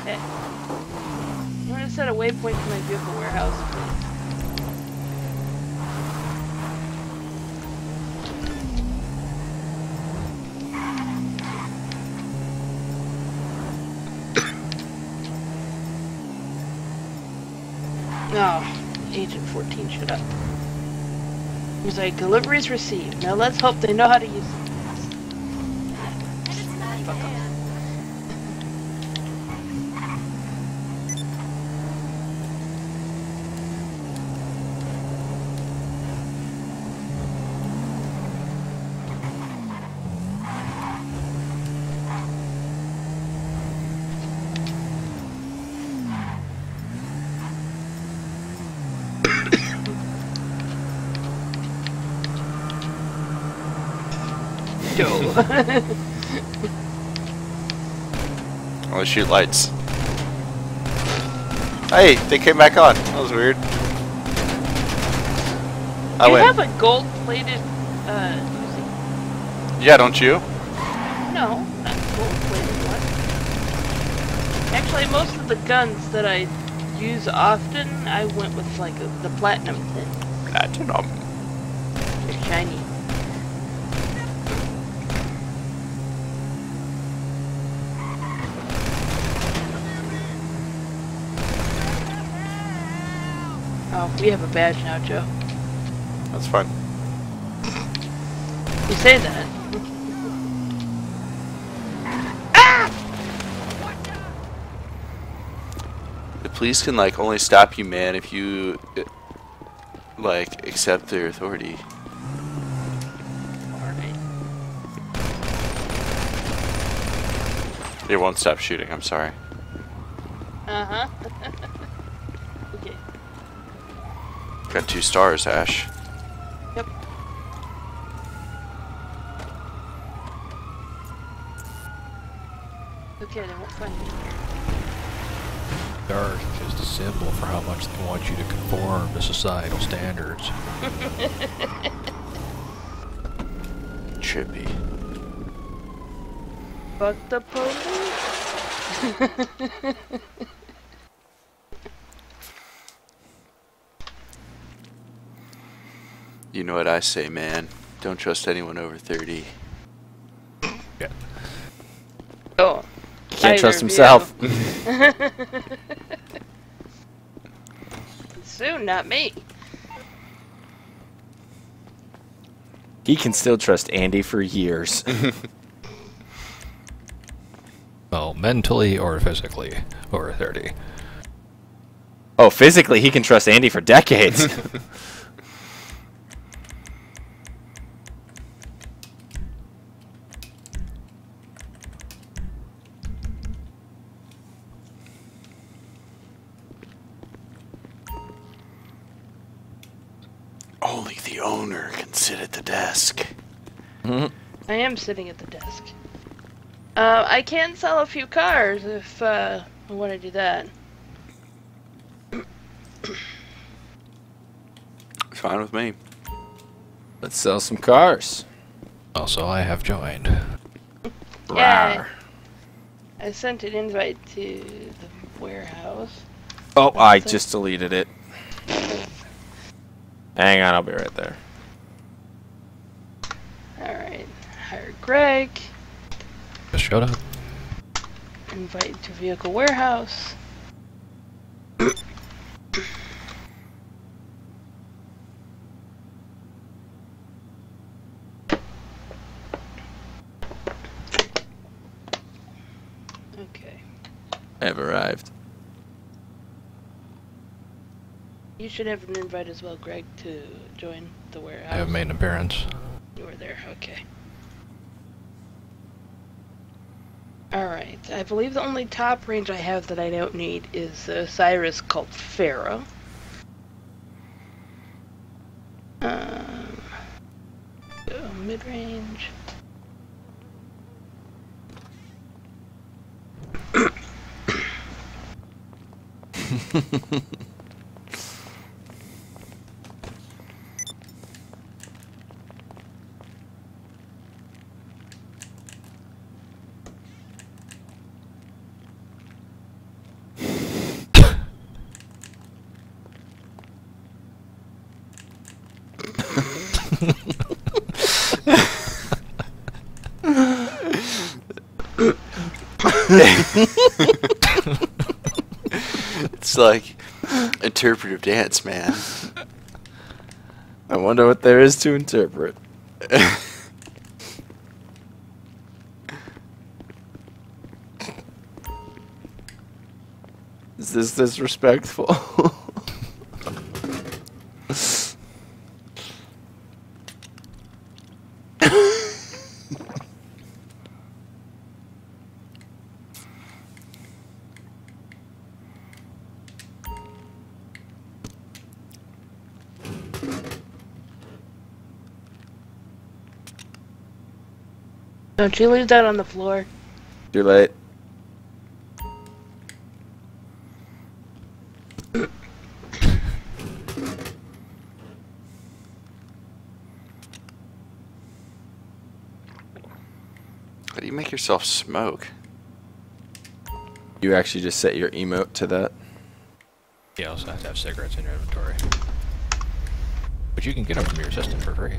Okay. I'm gonna set a waypoint to my vehicle warehouse, please. Oh, Agent 14, shut up. He's like, deliveries received. Now let's hope they know how to use it. Fuck off. Joe. Oh, shoot lights. Hey, they came back on. That was weird. I You win. have a gold-plated, Uzi? Yeah, don't you? No, not gold-plated one. Actually, most of the guns that I use often, I went with, like, the platinum thing. Platinum. They're shiny. Oh, we have a badge now, Joe. That's fine. You say that. The police can like only stop you, man, if you like accept their authority. Alright. They won't stop shooting. I'm sorry. Uh-huh. Okay. Got 2 stars, Ash. Yep. Okay, they won't find me. Dark is just a symbol for how much they want you to conform to societal standards. Trippy. Fuck the police. You know what I say, man. Don't trust anyone over 30. Yeah. Oh. Can't trust Either of himself. Soon, not me. He can still trust Andy for years. Well, mentally or physically over 30. Oh, physically, he can trust Andy for decades. Only the owner can sit at the desk. I am sitting at the desk. I can sell a few cars if I want to do that. Fine with me. Let's sell some cars. Also, I have joined. Yeah. Rawr. I sent an invite to the warehouse. Oh, I just deleted it. Hang on, I'll be right there. Alright. Hire Greg. Just showed up. Invite to vehicle warehouse. Okay. I have arrived. You should have an invite as well, Greg, to join the warehouse. I have made an appearance. You were there, okay. Alright, I believe the only top range I have that I don't need is a Cyrus called Pharaoh. So mid-range. It's like interpretive dance, man. I wonder what there is to interpret. Is this disrespectful? Don't you leave that on the floor? Too late. How do you make yourself smoke? You actually just set your emote to that. You also have to have cigarettes in your inventory. But you can get them from your assistant for free.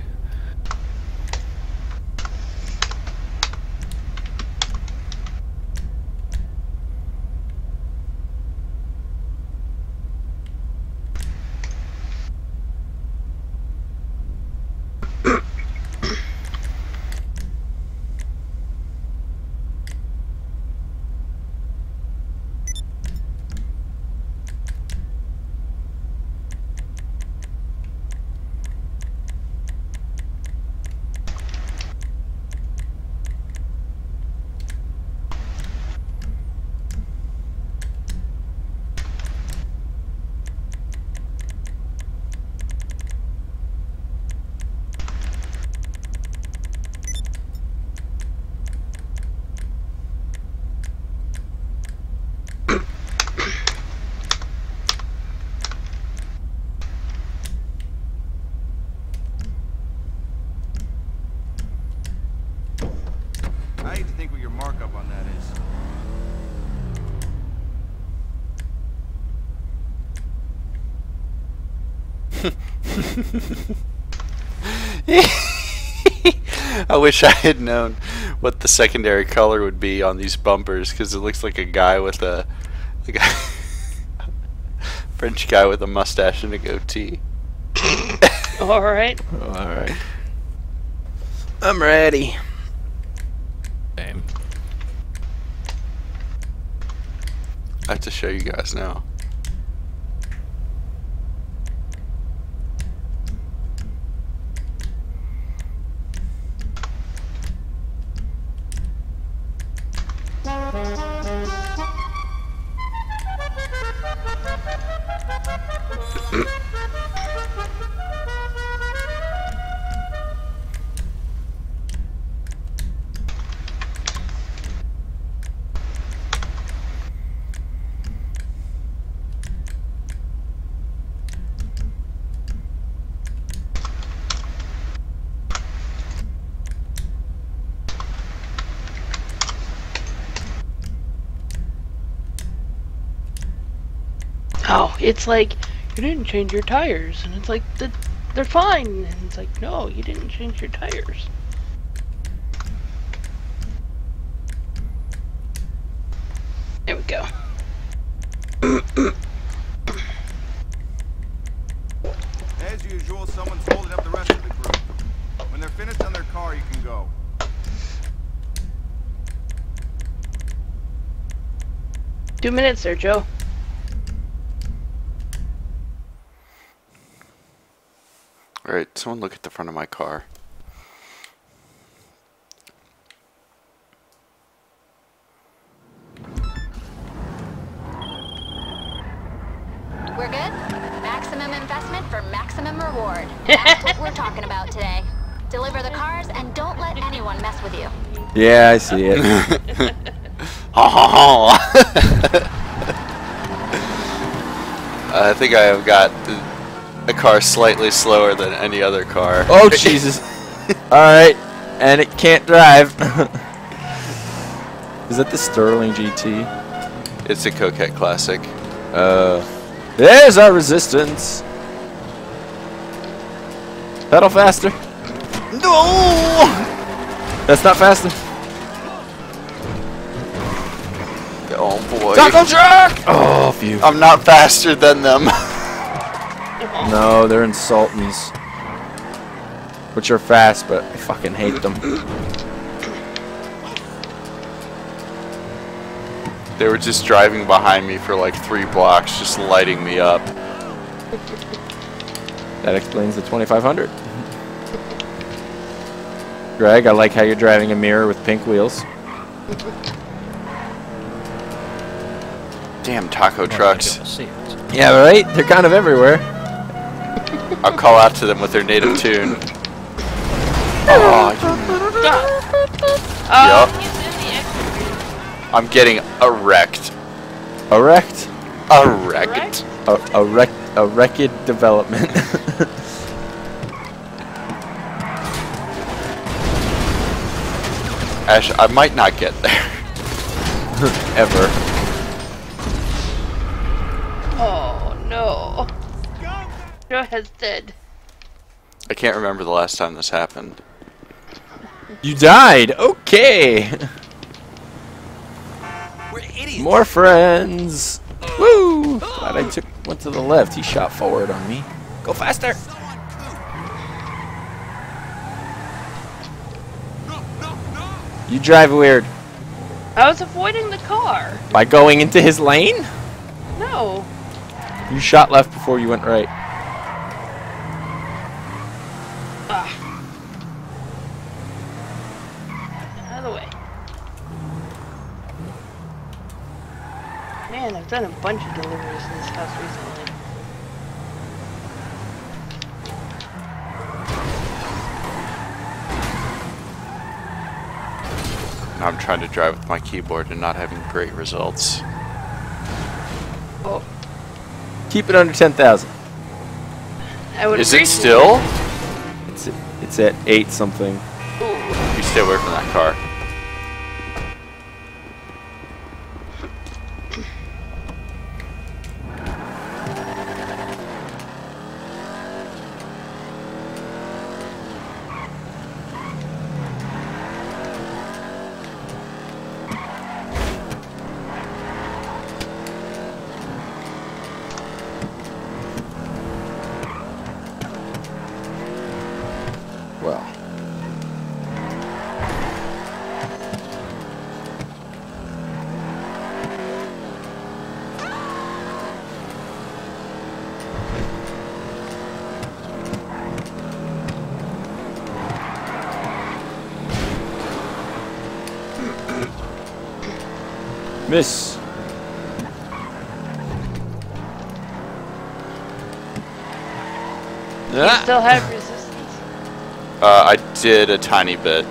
I hate to think what your markup on that I wish I had known what the secondary color would be on these bumpers, because it looks like a guy with a French guy with a mustache and a goatee. Alright. Alright. I'm ready. Same. I have to show you guys now. it's like, you didn't change your tires, and it's like, they're fine, and it's like, no, you didn't change your tires. There we go. As usual, someone's holding up the rest of the group. When they're finished on their car, you can go. Two minutes there, Joe. Alright, someone look at the front of my car. We're good? Maximum investment for maximum reward. That's what we're talking about today. Deliver the cars and don't let anyone mess with you. Yeah, I see it. I think I have got a car slightly slower than any other car. Oh, Jesus. Alright. And it can't drive. Is that the Sterling GT? It's a Coquette Classic. There's our resistance. Pedal faster. No! That's not faster. Oh boy. Taco truck! Oh, phew. I'm not faster than them. No, they're in Sultans. Which are fast, but I fucking hate them. They were just driving behind me for like 3 blocks, just lighting me up. That explains the 2500. Greg, I like how you're driving a mirror with pink wheels. Damn taco trucks. Yeah, right? They're kind of everywhere. I'll call out to them with their native tune. Oh, yup. I'm getting wrecked. Erect? Wrecked. A wrecked development. Ash, I might not get there. Ever. Oh no. Joe has dead. I can't remember the last time this happened. You died. Okay. More friends. Woo! Glad I went to the left. He shot forward on me. Go faster. You drive weird. I was avoiding the car. By going into his lane? No. You shot left before you went right. Out of the way. Man, I've done a bunch of deliveries in this house recently. I'm trying to drive with my keyboard and not having great results. Oh. Keep it under 10,000. I would Is agree it still? It's at 8 something. You stay away from that car. Well. Miss. You still have resistance? I did a tiny bit.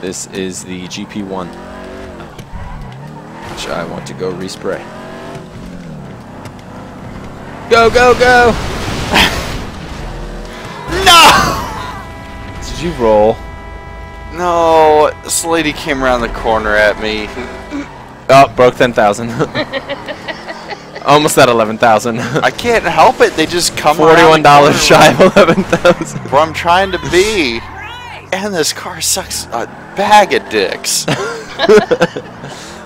This is the GP1, which I want to go respray. Go, go, go! No! Did you roll? No, this lady came around the corner at me. Oh, broke 10,000. Almost at 11,000. I can't help it. They just come $41 around the corner shy of 11,000. where I'm trying to be. And this car sucks a bag of dicks.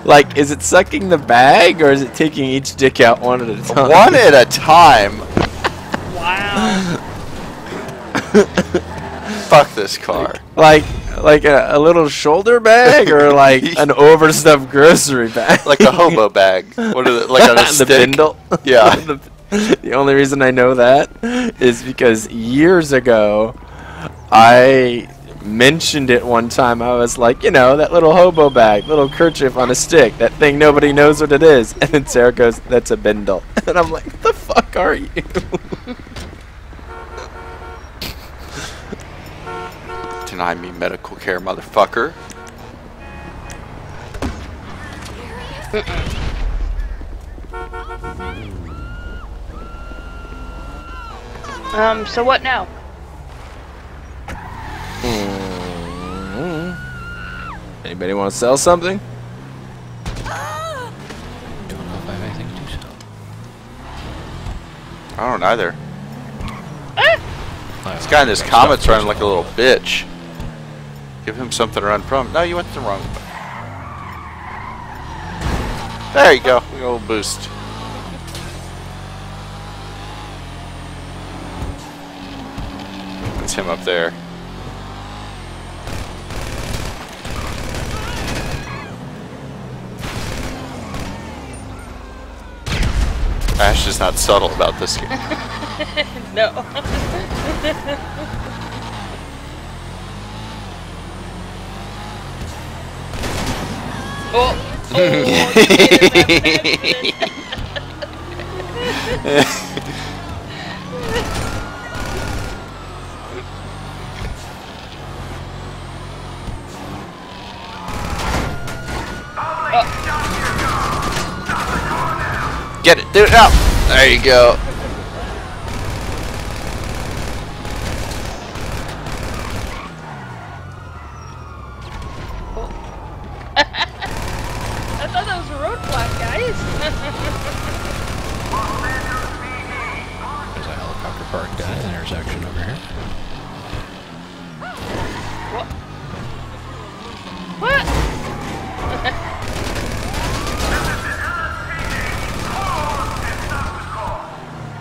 Like, is it sucking the bag or is it taking each dick out one at a time? One at a time. Wow. Fuck this car. Like a little shoulder bag or like an overstuffed grocery bag? Like a hobo bag. What is it? Like on a The stick? bindle? Yeah. The only reason I know that is because years ago I mentioned it one time. I was like, you know, that little hobo bag, little kerchief on a stick, that thing nobody knows what it is. And then Sarah goes, that's a bindle. And I'm like, what the fuck are you? Deny me medical care, motherfucker. So what now? Anybody want to sell something? Don't know if I have anything to sell. I don't either. Oh, This guy in his got comments stuff to running like a sell. little bitch. Give him something to run from. No, you went the wrong way. There you go. A little boost. That's him up there. Ash is not subtle about this game. No. Get it, do it now. There you go. I thought that was a roadblock, guys. There's a helicopter parked at an intersection over here. What?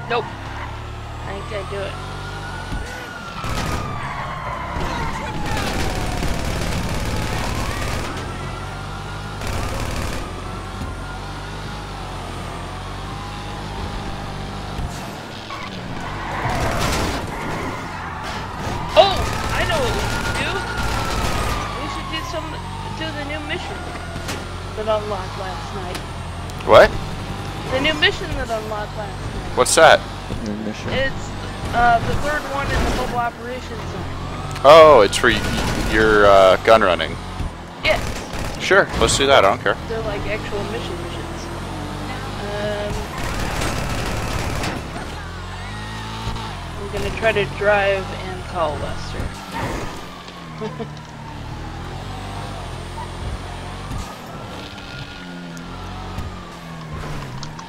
Nope. I ain't gonna do it. Oh, I know what we should do. We should do the new mission that unlocked last night. What? The new mission that unlocked last night. What's that? It's the third one in the mobile operations zone. Oh, it's for your gun running. Yeah, Sure, let's do that. I don't care. they're like actual missions. I'm gonna try to drive and call Lester.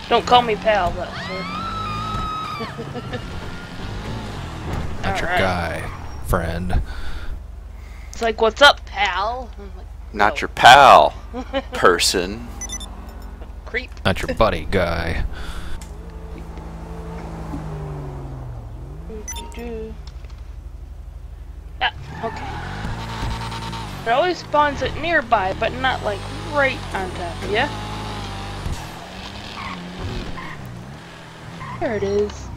Don't call me pal, Lester. Not your Alright. guy, friend. It's like, what's up, pal? I'm like, Not "No." your pal, person. Creep. Not your buddy, guy. Ah, okay. It always spawns it nearby, but not like right on top of ya. There it is.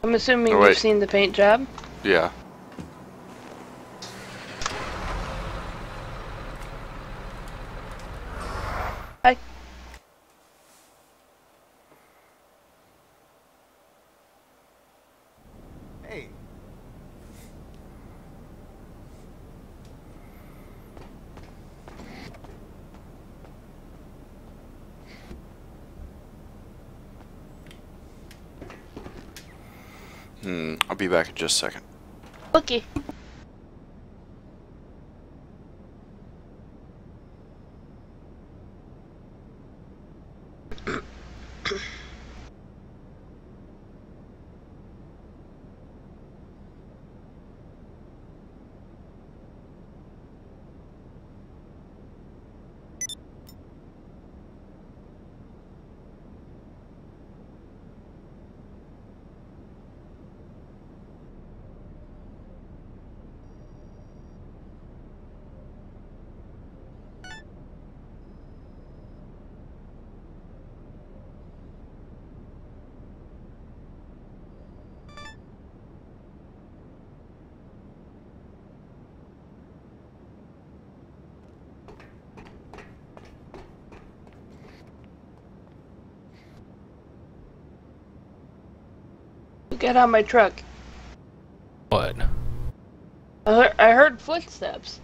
I'm assuming Oh, wait. you've seen the paint job. Yeah. Hi. Hey. I'll be back in just a second. Okay. Get on my truck. What? I heard footsteps.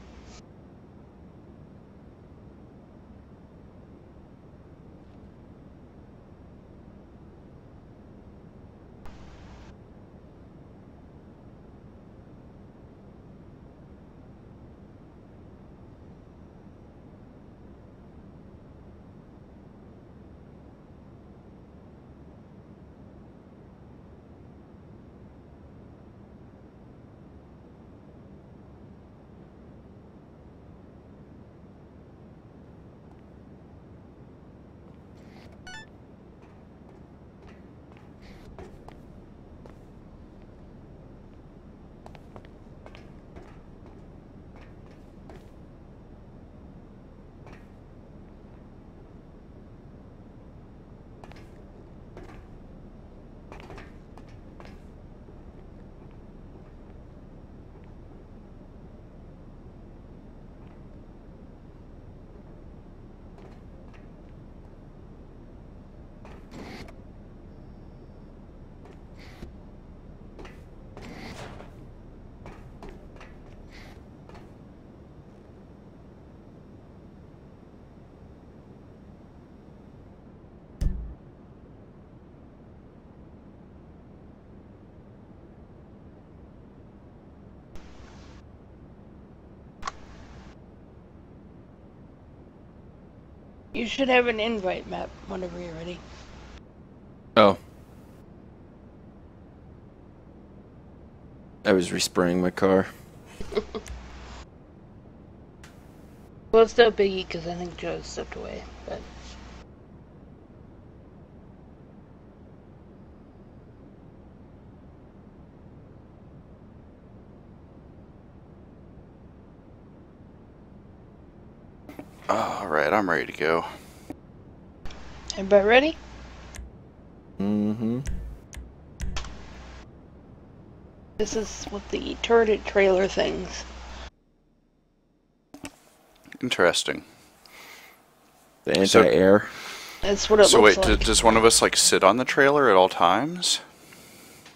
You should have an invite map whenever you're ready. Oh. I was respraying my car. Well, it's no biggie because I think Joe stepped away, but... Alright, I'm ready to go. Everybody ready? Mm-hmm. This is what the turret trailer things. Interesting. The anti-air. That's what it So looks wait, like. does one of us like sit on the trailer at all times?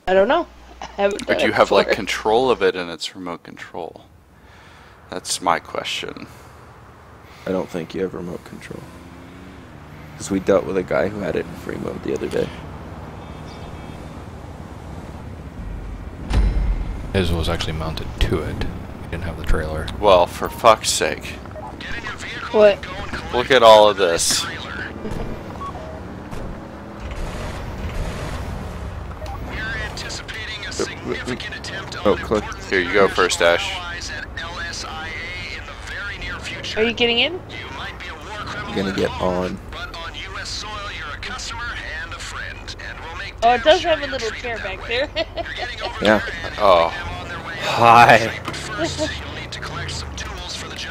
I don't know. I haven't Or done do you it have like before. control of it and it's remote control? That's my question. I don't think you have remote control. Because we dealt with a guy who had it in free mode the other day. His was actually mounted to it. He didn't have the trailer. Well, for fuck's sake. What? Look at all of this. Oh, click. Here you go first, Ash. Are you getting in? I'm gonna get on. Oh, it does have a little chair back there. Yeah. Oh, Hi.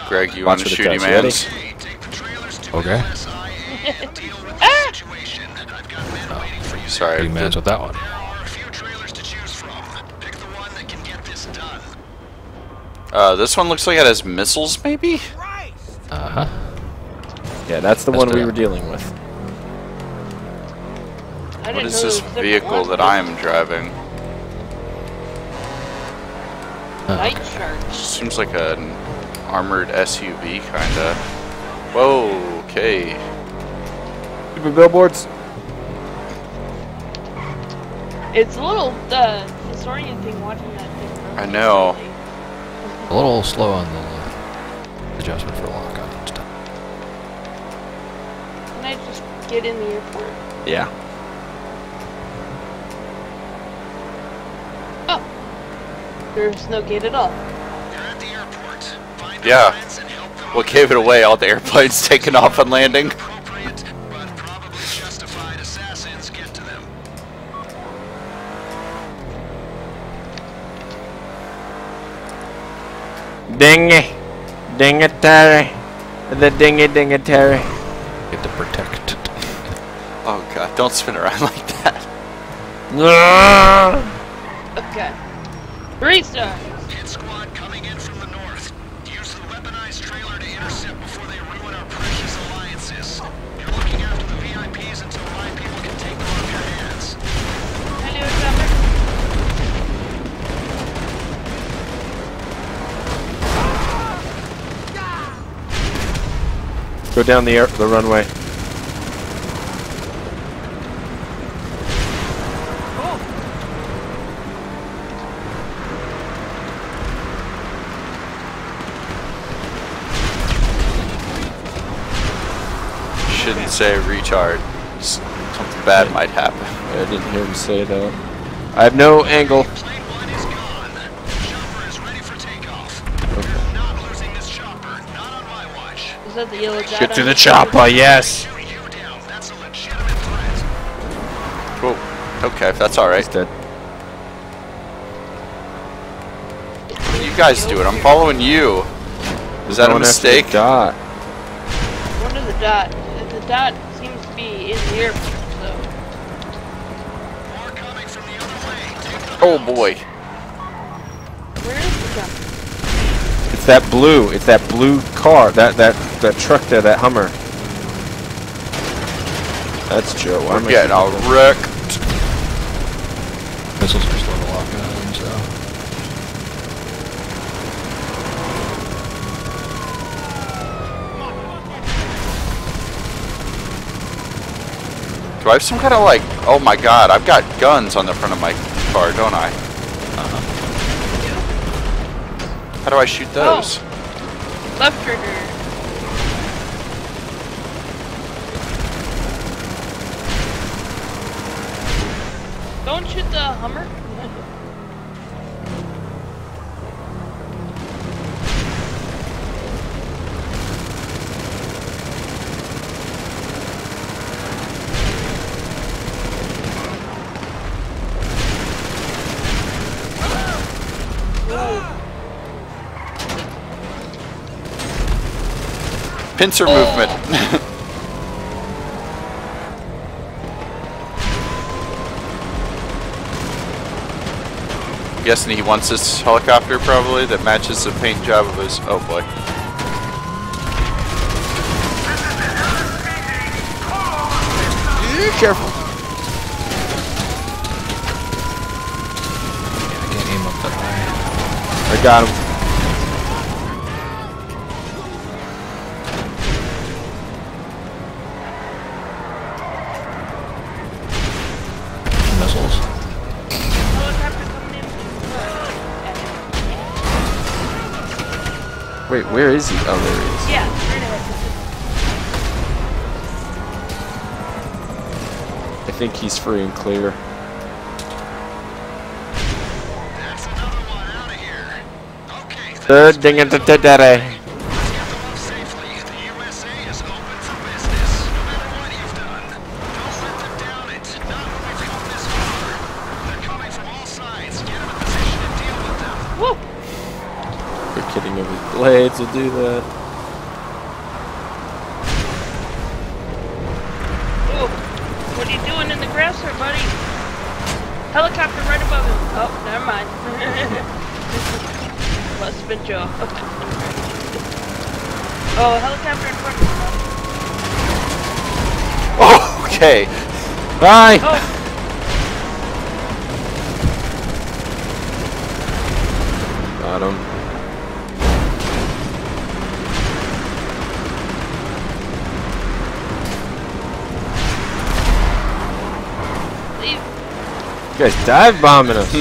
Greg, you Watch want to for the shoot him, cuts. mans? Okay. Sorry. Big man's with that one. This one looks like it has missiles, maybe? Uh-huh. Yeah, that's the Let's one do we it. were dealing with. I What didn't is know this there was different vehicle ones. that I am driving? Night Shark. Seems like an armored SUV, kinda. Whoa, okay. Super billboards. It's a little, the disorienting watching that thing. I know. A little slow on the adjustment for lockout and stuff. Can I just get in the airport? Yeah. Oh. There's no gate at all. Yeah. What gave it away? All the airplanes taking off and landing. Dingy. Dingatary. The dingy-dingatary. Get to protect. Oh god, don't spin around like that. Okay. Restart. Hit squad coming in from the north. Use the weaponized trailer to intercept before they ruin our precious alliances. You're looking after the VIPs until my people can take them off your hands. Hello, Trevor. Go down the runway. Shouldn't say retard. Something bad might happen. I didn't hear him say that. I have no angle. Plane 1 is gone. Chopper is ready for takeoff. Okay. We're not losing this chopper. Not on my watch. Is that the yellow dot? Get to on the it? chopper, yes. Shoot you down. That's a legitimate threat. Cool. Okay, if that's alright. He's dead. You guys do it. I'm following you. Is that a Going after the mistake? dot. What is the dot? The dot seems to be in the airport, so. More coming from the other way. Take them Oh out. boy. Where is the dot? It's that blue. It's that blue car. That truck there. That Hummer. That's Joe. Why am I We're getting all thinking that? wrecked. Missiles are slow to lock on, so. Do I have some kind of like, oh my god, I've got guns on the front of my car, don't I? How do I shoot those? Left trigger. Don't shoot the Hummer. Pincer movement. I'm guessing he wants this helicopter probably that matches the paint job of his. Oh boy. Careful. I can't aim up that high. I got him. Missiles. Helicopter coming in. Wait, where is he? Oh, there he is. Yeah, straight ahead. I think he's free and clear. That's another one out of here. Okay, Third ding it let's get them off safely. The USA is open for business. No matter what you've done, don't let them down it. Not when we've come this far. They're coming from all sides. Get them in position and deal with them. Woo! Quit kidding of his blades will do that. Ooh. What are you doing in the grass there, buddy? Helicopter right above him. Oh, never mind. Must have been Joe. Oh, helicopter in front of him. Oh, okay. Bye! Oh, Got him. leave. You guys dive bombing us.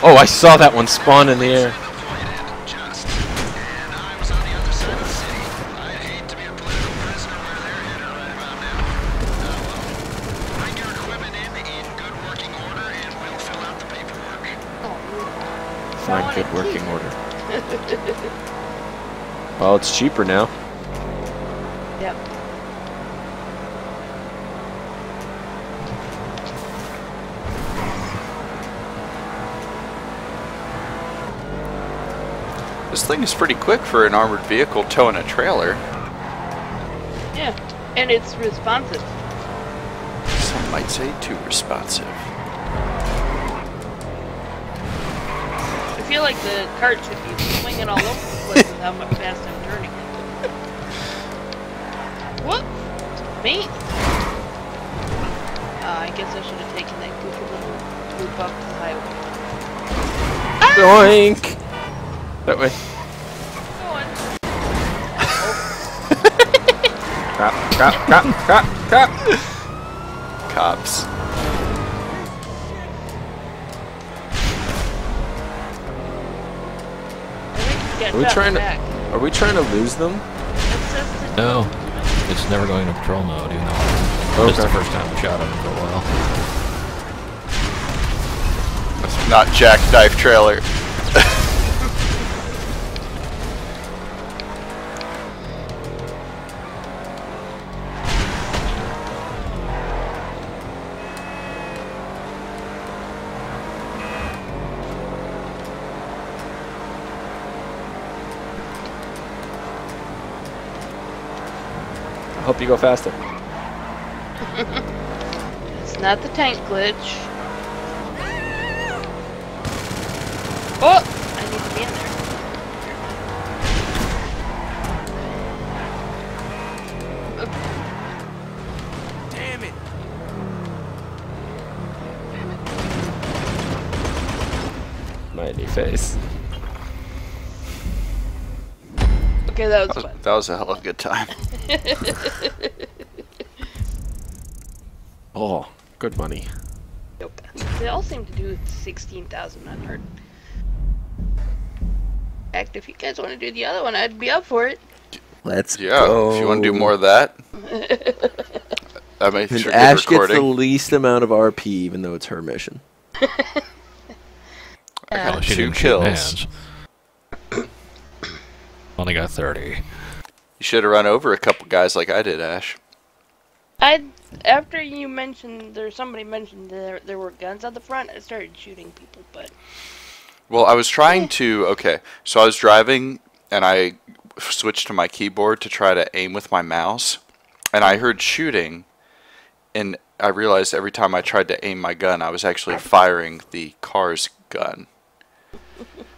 Oh, I saw that one spawn in the air. Fine, good working order. Well, it's cheaper now. Yep. This thing is pretty quick for an armored vehicle towing a trailer. Yeah, and it's responsive. Some might say too responsive. I feel like the cart should be swinging all over the place with how much fast I'm turning. What? Me? I guess I should have taken that goofy little loop up the highway. Doink! That way. Crap, crap, crap, crap, crap! Cops. Are we trying to lose them? No, it's never going to patrol mode, even though this is the first time we shot him for a while. That's not jackknife trailer. I hope you go faster. It's not the tank glitch. Oh! I need to be in there. Damn it! Mighty face. Okay, that was fun. That was a hell of a good time. Oh, good money. Nope. They all seem to do 16,000 unhurt. In fact, if you guys want to do the other one, I'd be up for it. Let's go. Yeah, if you want to do more of that. That makes And sure Ash good gets the recording. least amount of RP, even though it's her mission. I got She 2 didn't shoot kills. hands. Only got 30. You should have run over a couple guys like I did, Ash. After you mentioned, somebody mentioned there were guns on the front, I started shooting people, but... Well, I was trying to, okay, so I was driving and I switched to my keyboard to try to aim with my mouse, and I heard shooting, and I realized every time I tried to aim my gun, I was actually firing the car's gun.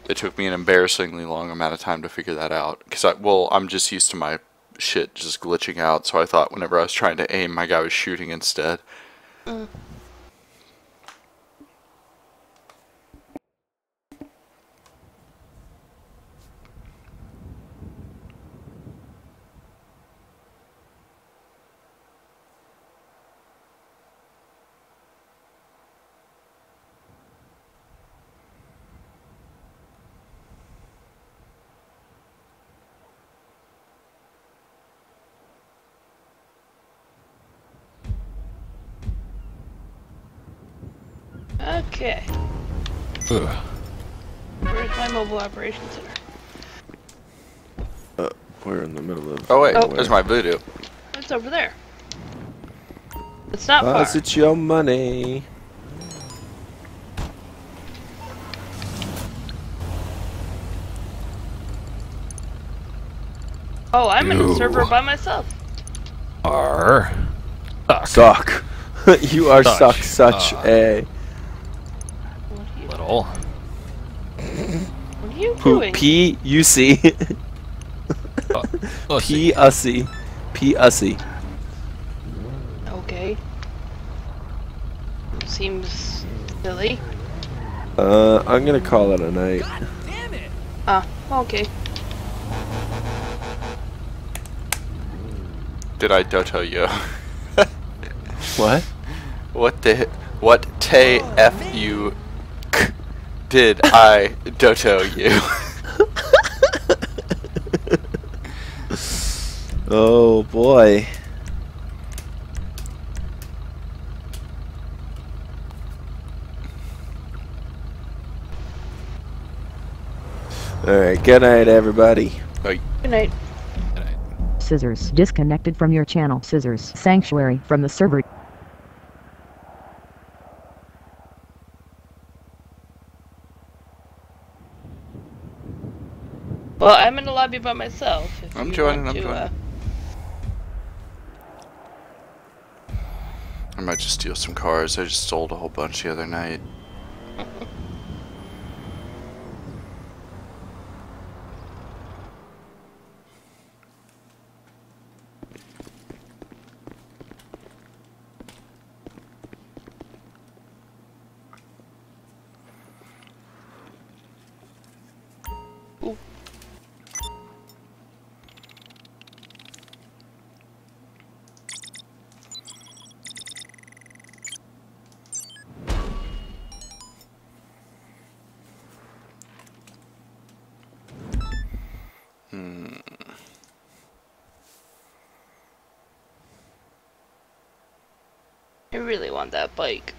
It took me an embarrassingly long amount of time to figure that out, because I'm just used to my shit just glitching out, so I thought whenever I was trying to aim, my guy was shooting instead. Okay. Ugh. Where's my mobile operations center? We're in the middle of... Oh wait, Oh. there's my voodoo. It's over there. It's not far. Plus, it's your money. Oh, I'm in a Ew. server by myself. R. Suck. You are Such, such a... What are you, Little. what are you Who, doing? P-U-C. Let's see. P-U-C. P-U-C. Okay. Seems silly. I'm gonna call it a night. Ah, okay. Did I doto you? What? What te f you? did I doto you? Oh boy. Alright, good night everybody. Like, Good night. Scissors disconnected from your channel. Scissors Sanctuary from the server. Well, I'm in the lobby by myself. If I'm you joining, want I'm to, joining. I might just steal some cars. I just sold a whole bunch the other night. Ooh. I really want that bike.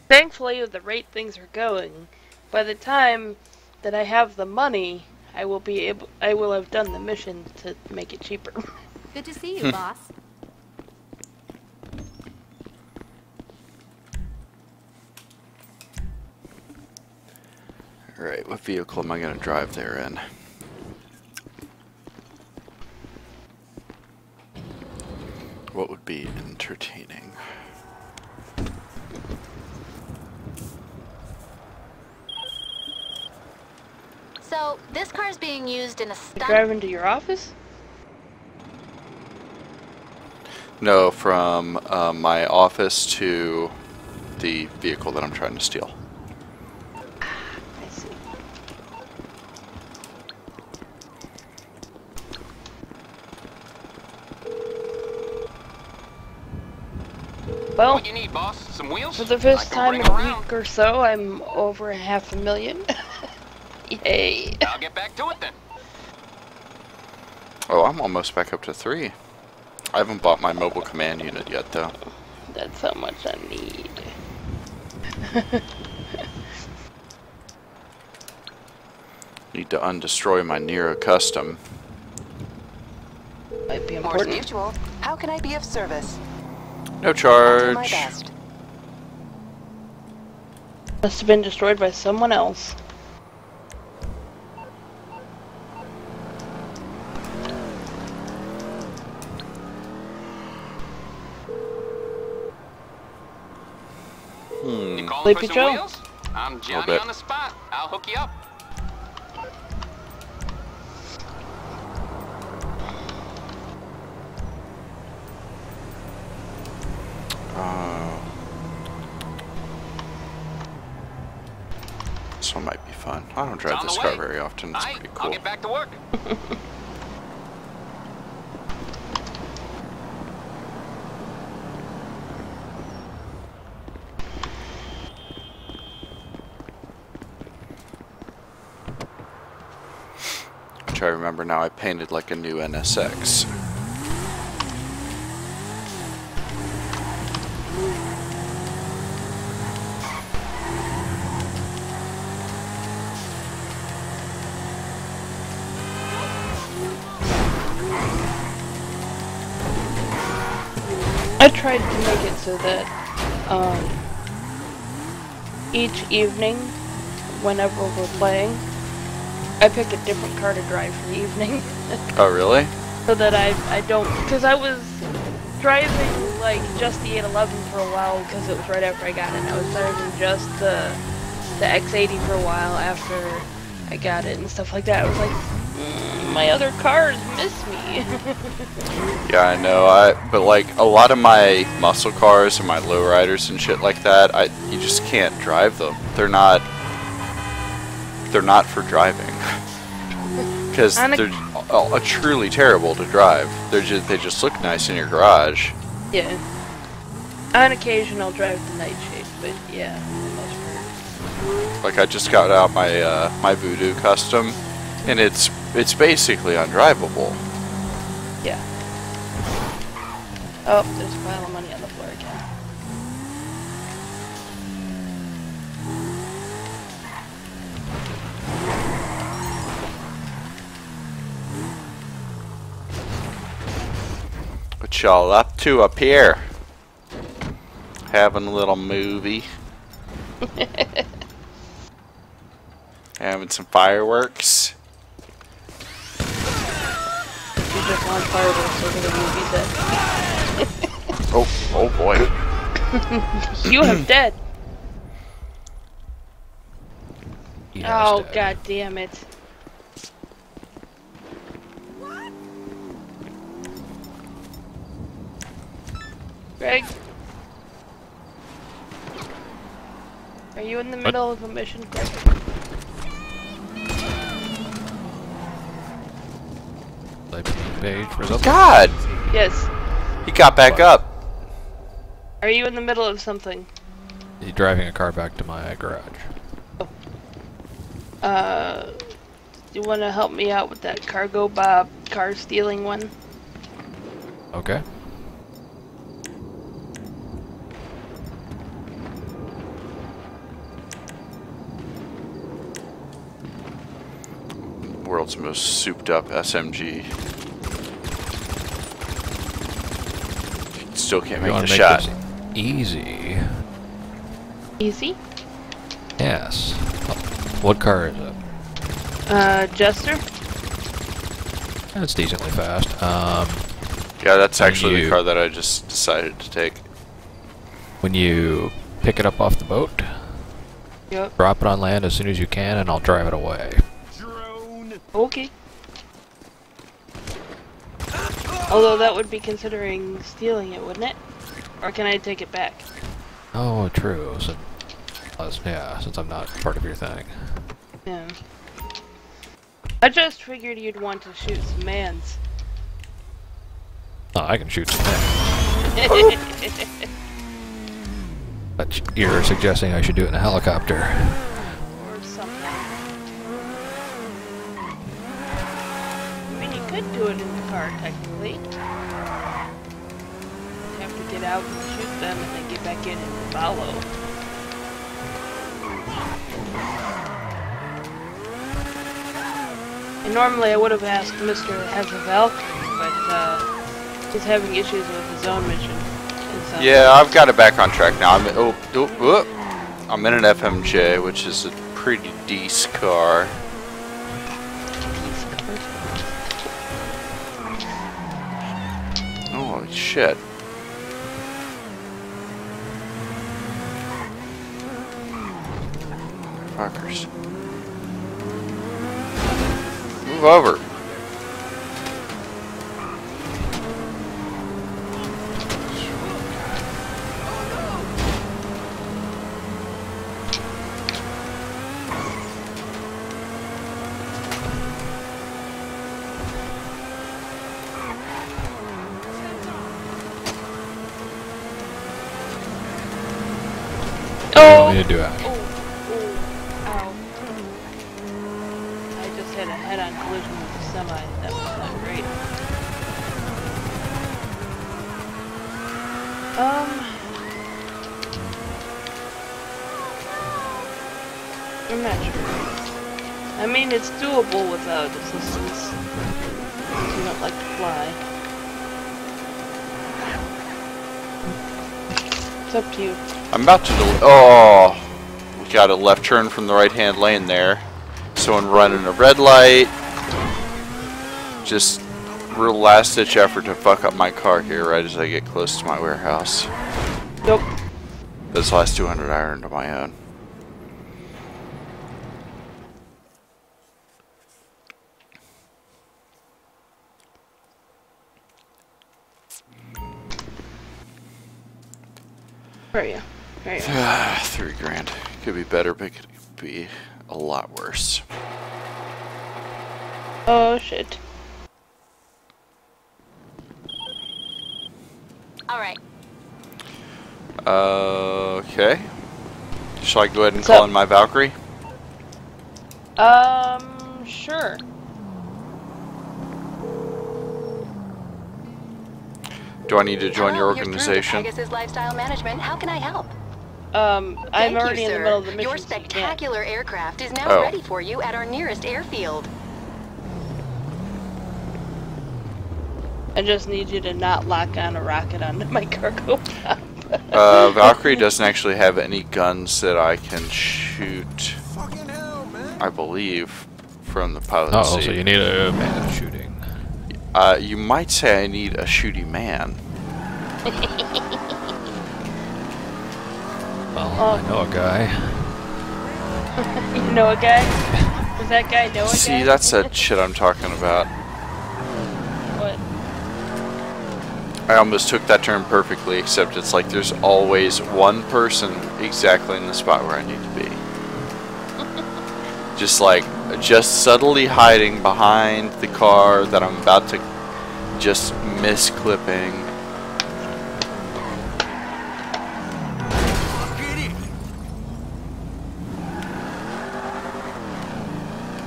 Thankfully, with the rate things are going, by the time that I have the money, I will have done the mission to make it cheaper. Good to see you, boss. Alright, what vehicle am I going to drive there in? What would be entertaining? So, this car is being used in a You stunt. driving to your office? No, from my office to the vehicle that I'm trying to steal. I see. Well, What you need, boss? Some wheels? for the first I can time bring in a 'em around. week or so, I'm over $500,000. Yay. I'll get back to it then. Oh, I'm almost back up to 3. I haven't bought my mobile command unit yet, though. That's how much I need. Need to undestroy my Nero Custom. Might be Morse important. Mutual. How can I be of service? No I'll do my charge. best. Must have been destroyed by someone else. You calling Sleepy for some Joe? wheels? I'm Johnny bit. on the spot. I'll hook you up. This one might be fun. I don't It's drive on this the car way. very often. It's Aight, pretty I'll cool. get back to work. Which I remember now I painted like a new NSX. I tried to make it so that each evening, whenever we're playing, I pick a different car to drive for the evening. Oh, really? So that I don't, because I was driving like just the 811 for a while because it was right after I got it. I was driving just the X80 for a while after I got it and stuff like that. I was like, my other cars miss me. Yeah, I know. But like a lot of my muscle cars and my lowriders and shit like that, you just can't drive them. They're not for driving because they're truly terrible to drive. They just look nice in your garage. Yeah. On occasion I'll drive the Nightshade, but yeah, for the most part. Like I just got out my my Voodoo custom, and it's basically undrivable. Yeah. Oh, there's a pile of money on the floor again. What y'all up to up here? Having a little movie. Having some fireworks. You just want fireworks over the movie set. Oh boy. You have dead. He has Oh, dead. god damn it. Greg? Are you in the middle of a mission, Greg? Page results. God! Yes. He got back up. Are you in the middle of something? He's driving a car back to my garage. Do you want to help me out with that Cargo Bob car stealing one? Okay. World's most souped up SMG. Still can't You make wanna the make shot. this easy. Easy? Yes. What car is it? Jester? That's decently fast. Yeah, that's actually the you- car that I just decided to take. When you pick it up off the boat, Yep. drop it on land as soon as you can, and I'll drive it away. Okay. Although that would be considering stealing it, wouldn't it? Or can I take it back? Oh, true. So, yeah, since I'm not part of your thing. Yeah. I just figured you'd want to shoot some mans. Oh, I can shoot some things. But you're suggesting I should do it in a helicopter. Or something. I mean, you could do it in the car, technically. You have to get out and shoot them and then get back in and follow. And normally I would have asked Mr. Valkyrie, but he's having issues with his own mission. And so- Yeah, I've got it back on track now. I'm in an FMJ, which is a pretty decent car. Holy shit. Fuckers. Move over. Oh! What do you do after? Ow. I just had a head-on collision with a semi. That was not great. I'm not sure. I mean, it's doable without assistance. If you don't like to fly. It's up to you. I'm about to oh, we got a left turn from the right-hand lane there. Someone running a red light. Just real last-ditch effort to fuck up my car here right as I get close to my warehouse. Nope. This last 200 I earned on my own. Where are you? Where are you? $3 grand. Could be better, but could be a lot worse. Oh shit. All right. Okay. Shall I go ahead and So- call in my Valkyrie? Sure. Do I need to join your Hello, you're through to organization? Pegasus Lifestyle Management. How can I help? I'm Thank already you, in the sir. middle of the mission. Your so you can't. spectacular aircraft is now Oh. ready for you at our nearest airfield. I just need you to not lock on a rocket onto my cargo pop. Valkyrie doesn't actually have any guns that I can shoot, Fucking hell, man. I believe, from the pilot Oh, seat. so you need a man shooting. You might say I need a shooty man. Well, I know a guy. You know a guy? Does that guy know a guy? See, that's that shit I'm talking about. What? I almost took that term perfectly, except it's like there's always one person exactly in the spot where I need to be. Just subtly hiding behind the car that I'm about to just miss clipping.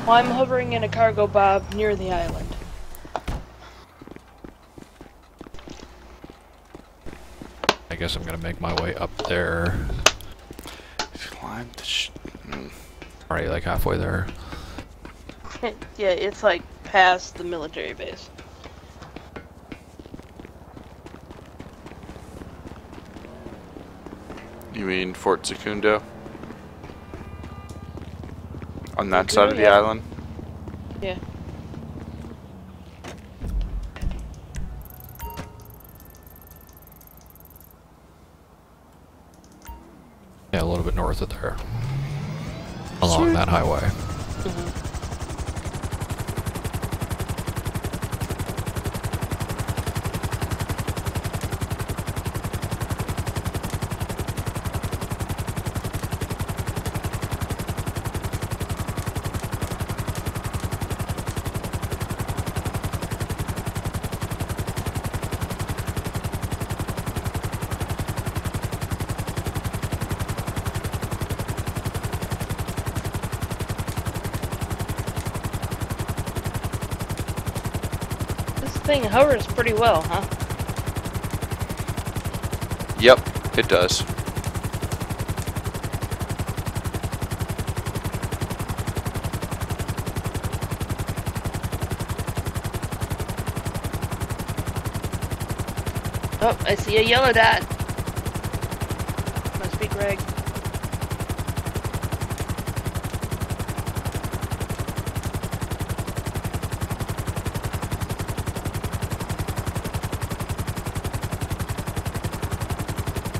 Well, I'm hovering in a cargo bob near the island. I guess I'm gonna make my way up there. Climb the Already like halfway there. Yeah, it's like past the military base. You mean Fort Secundo? On that Secundo, side of the yeah. island? Yeah. Yeah, a little bit north of there. Along that highway. This thing hovers pretty well, huh? Yep, it does. Oh, I see a yellow dot. Must be Greg.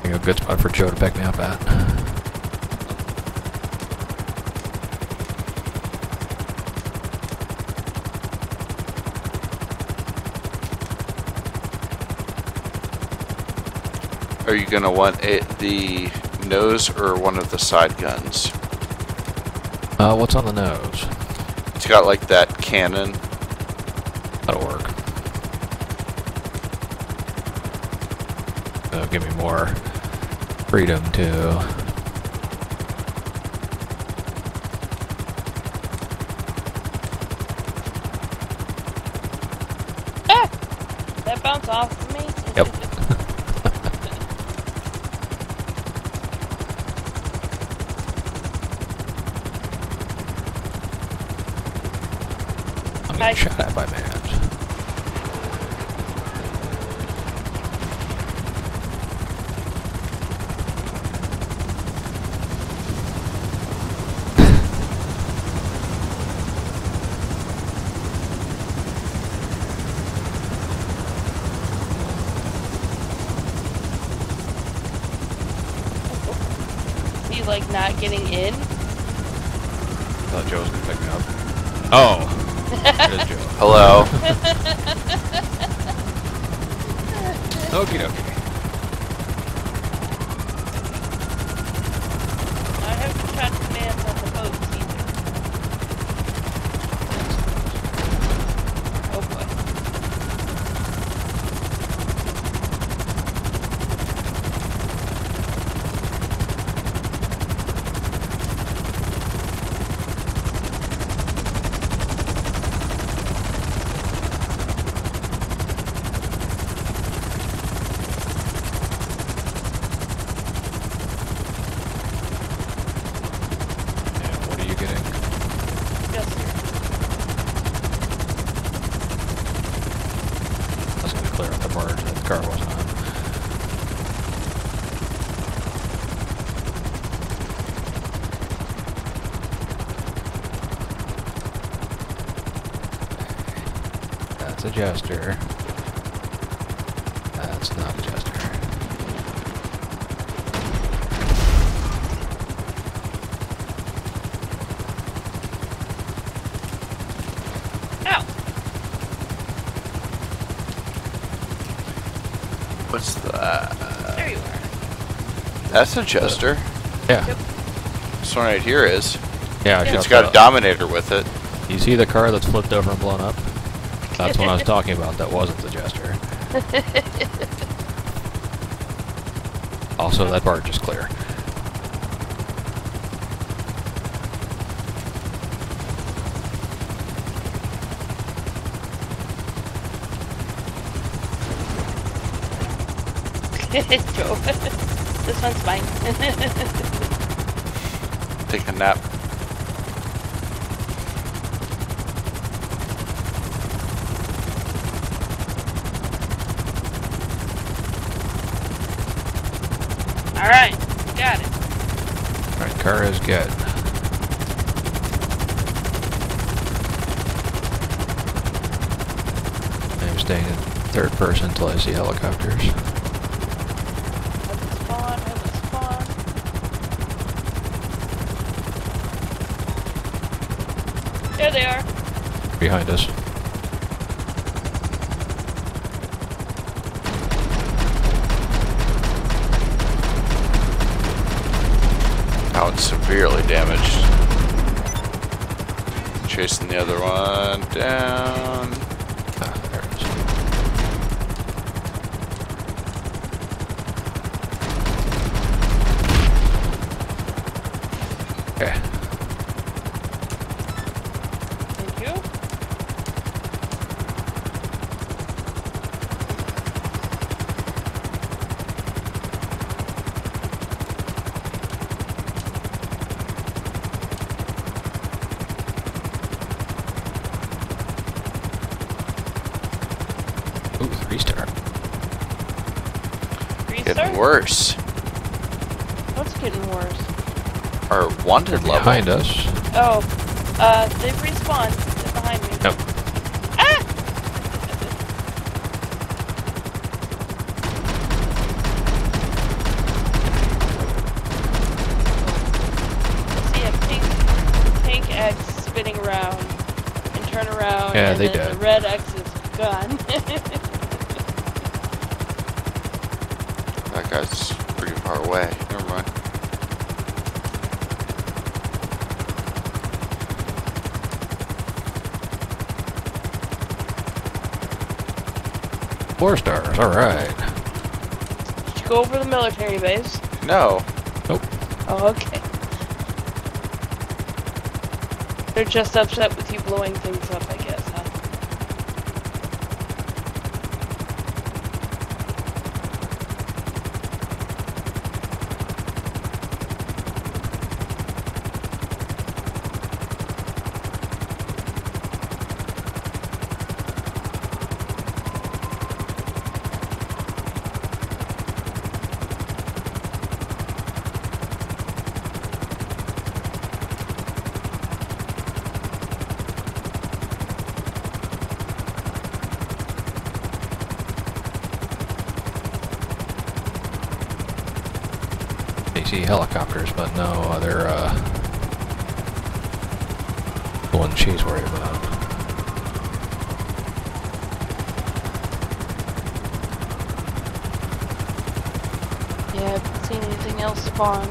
A good spot for Joe to pick me up at. Are you gonna want the nose or one of the side guns? What's on the nose? It's got like that cannon. That'll work. That'll give me more freedom to... Ah! That bounced off of me? Yep. I'm getting shot at by mans. You like not getting in? I thought Joe was gonna pick me up. Oh! It is Joe. Hello. Okie dokie. I haven't shot commands on the boats either. Oh boy. That's a jester. That's not a jester. Ow! What's that? There you are. That's a jester. Yeah. Yep. This one right here is. Yeah, It's got a Dominator with it. You see the car that's flipped over and blown up? That's what I was talking about. That wasn't the jester. Also, that barge is clear. Joe. This one's fine. Take a nap. Alright, got it. Alright, car is good. I'm staying in third person until I see helicopters. I was spawn. There they are. Behind us. Oh, it's severely damaged. Chasing the other one down. Ah, there it is. Okay. Thank you. Ooh, 3-star. Getting Restart? worse. What's getting worse? Our wanted level. Behind us. Oh, they've respawned. They're behind me. Nope. Ah! I see a pink X spinning around and turn around. Yeah, and they then did. The red X is gone. That guy's pretty far away. Never mind. Four stars, alright. Did you go over the military base? No. Nope. Oh, okay. They're just upset with you blowing things up, I guess, huh? They see helicopters, but no other, the one she's worried about. Yeah, I haven't seen anything else spawn.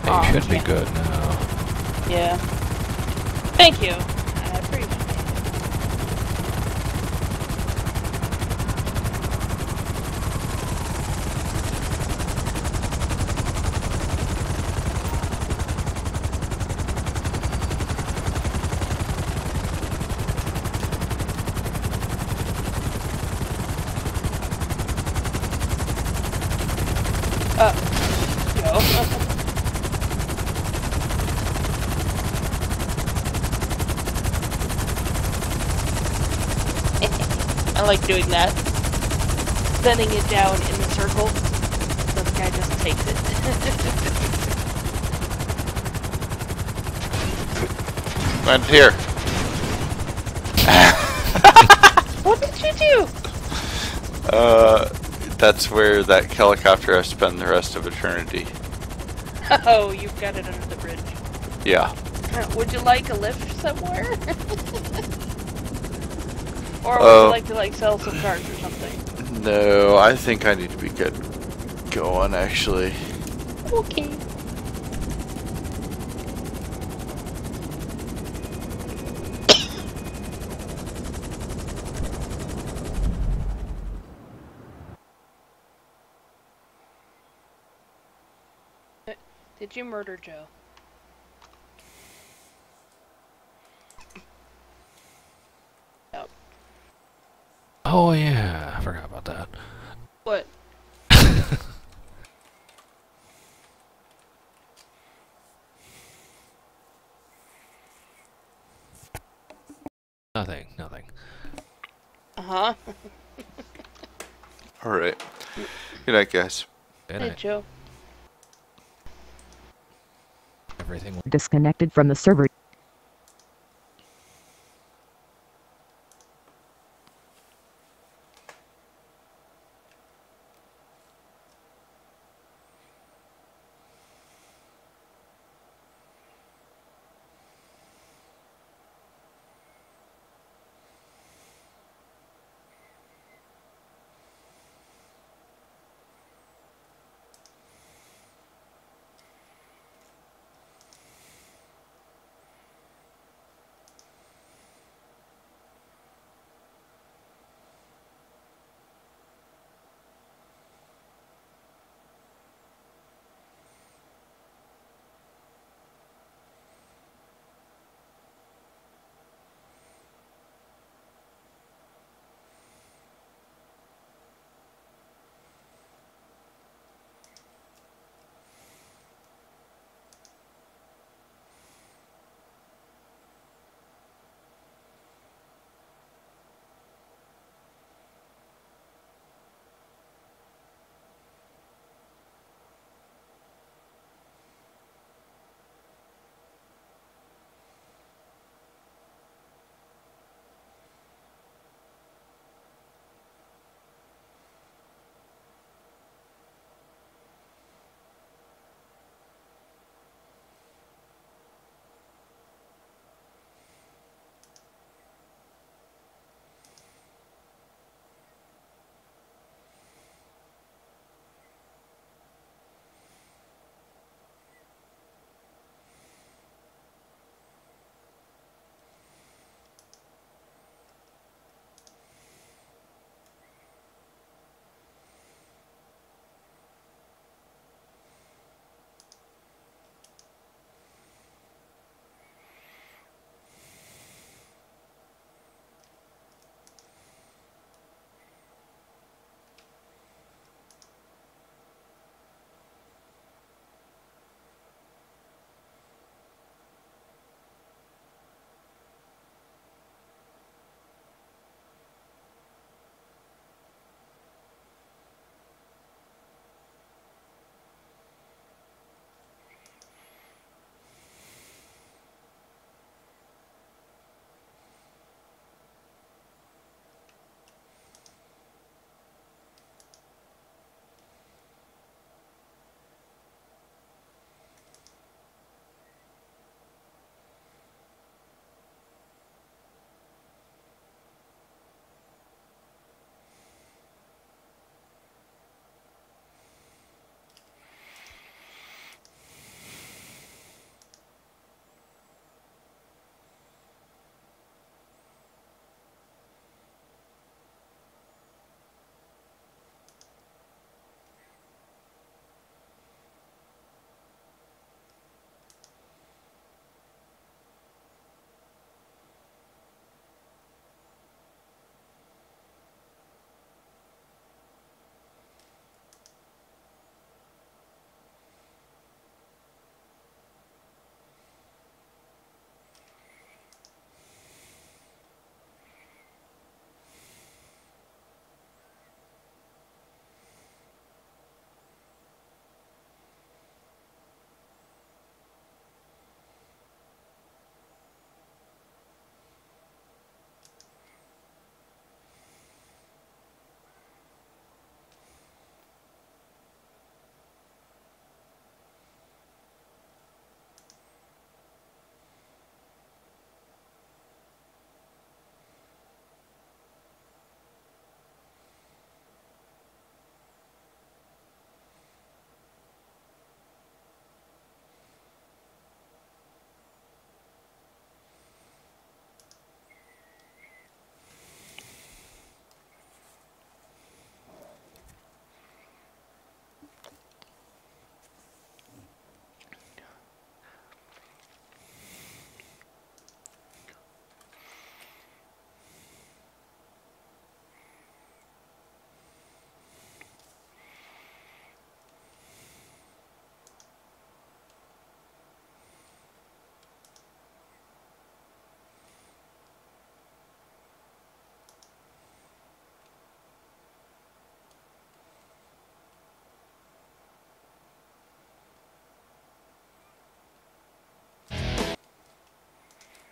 They Aw, should be yeah. good now. Yeah. Thank you. I appreciate it. Go. I like doing that. Sending it down in the circle. So the guy just takes it. Right here. What did you do? That's where that helicopter has spent the rest of eternity. Oh, you've got it under the bridge. Yeah. Would you like a lift somewhere? Or would you like to like sell some cars or something? No, I think I need to be good going actually. Okay. Did you murder Joe? Yep. Oh yeah, I forgot about that. What? Nothing, nothing. Uh-huh. Alright. Good night, guys. Good Hey, night. Joe. Everything. Disconnected from the server.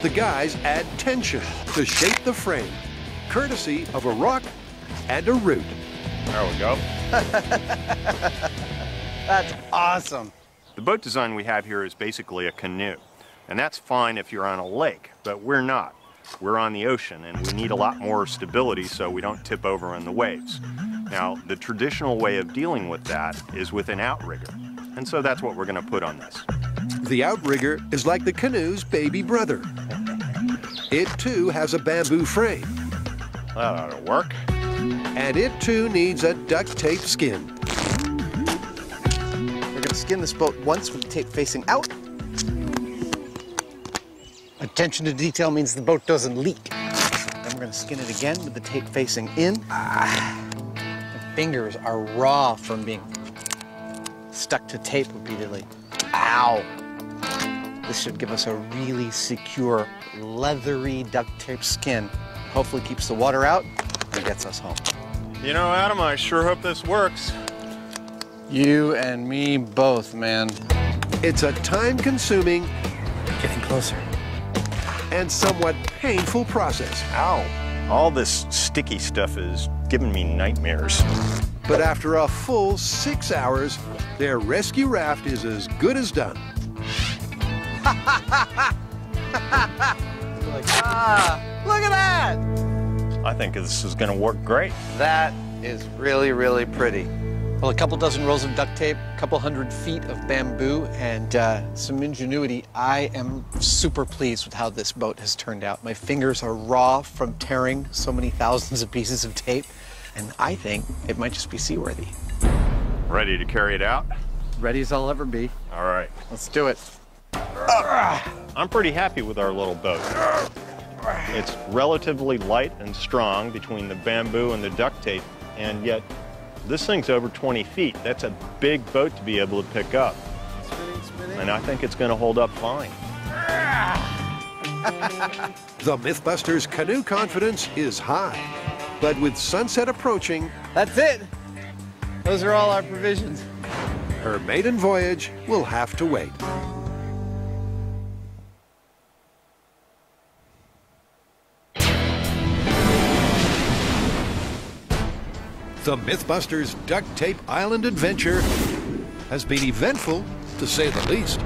the guys add tension to shape the frame, courtesy of a rock and a root. There we go. That's awesome. The boat design we have here is basically a canoe. And that's fine if you're on a lake, but we're not. We're on the ocean, and we need a lot more stability so we don't tip over in the waves. Now, the traditional way of dealing with that is with an outrigger. And so that's what we're going to put on this. The outrigger is like the canoe's baby brother. It too has a bamboo frame. That ought to work. And it too needs a duct tape skin. We're gonna skin this boat once with the tape facing out. Attention to detail means the boat doesn't leak. Then we're gonna skin it again with the tape facing in. My fingers are raw from being stuck to tape repeatedly. Ow! This should give us a really secure, leathery duct tape skin. Hopefully keeps the water out and gets us home. You know, Adam, I sure hope this works. You and me both, man. It's a time-consuming, Getting closer. and somewhat painful process. Ow. All this sticky stuff is giving me nightmares. But after a full 6 hours, their rescue raft is as good as done. Look at that! I think this is going to work great. That is really, really pretty. Well, a couple dozen rolls of duct tape, a couple 100 feet of bamboo, and some ingenuity. I am super pleased with how this boat has turned out. My fingers are raw from tearing so many thousands of pieces of tape, and I think it might just be seaworthy. Ready to carry it out? Ready as I'll ever be. All right. Let's do it. I'm pretty happy with our little boat. It's relatively light and strong between the bamboo and the duct tape, and yet this thing's over 20 feet. That's a big boat to be able to pick up. Spinning. And I think it's going to hold up fine. The Mythbusters' canoe confidence is high. But with sunset approaching, That's it. Those are all our provisions. her maiden voyage will have to wait. The Mythbusters' Duct Tape Island adventure has been eventful, to say the least.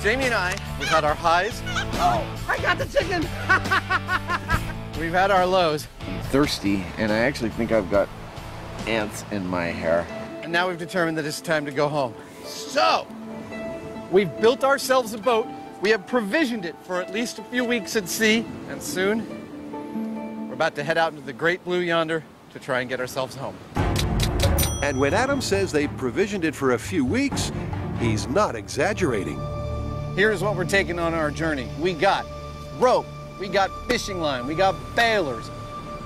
Jamie and I, we've had our highs. Oh, I got the chicken! We've had our lows. I'm thirsty, and I actually think I've got ants in my hair. And now we've determined that it's time to go home. So, we've built ourselves a boat. We have provisioned it for at least a few weeks at sea, and soon we're about to head out into the great blue yonder to try and get ourselves home. And when Adam says they provisioned it for a few weeks, he's not exaggerating. Here's what we're taking on our journey. We got rope, we got fishing line, we got bailers,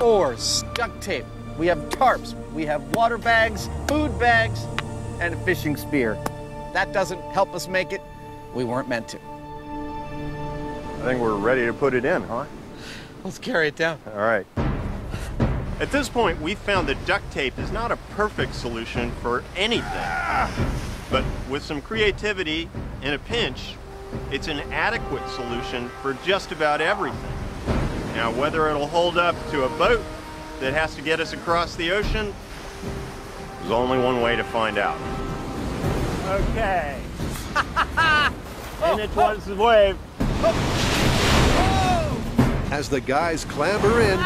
oars, duct tape, we have tarps, we have water bags, food bags, and a fishing spear. That doesn't help us make it. We weren't meant to. I think we're ready to put it in, huh? Let's carry it down. All right. At this point, we've found that duct tape is not a perfect solution for anything. But with some creativity and a pinch, it's an adequate solution for just about everything. Now, whether it'll hold up to a boat that has to get us across the ocean, there's only one way to find out. Okay. And it was the wave. As the guys clamber in,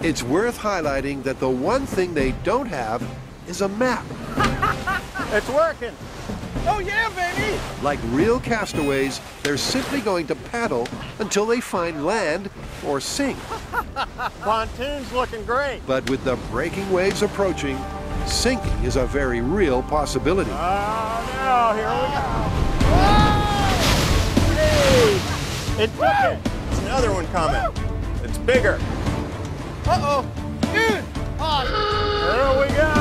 it's worth highlighting that the one thing they don't have is a map. It's working. Oh yeah, baby! Like real castaways, they're simply going to paddle until they find land or sink. Pontoon's looking great. But with the breaking waves approaching, sinking is a very real possibility. Oh no, here we go. Hey, it took it. It's another one coming. It's bigger. Uh-oh! Dude! Oh. Here we go.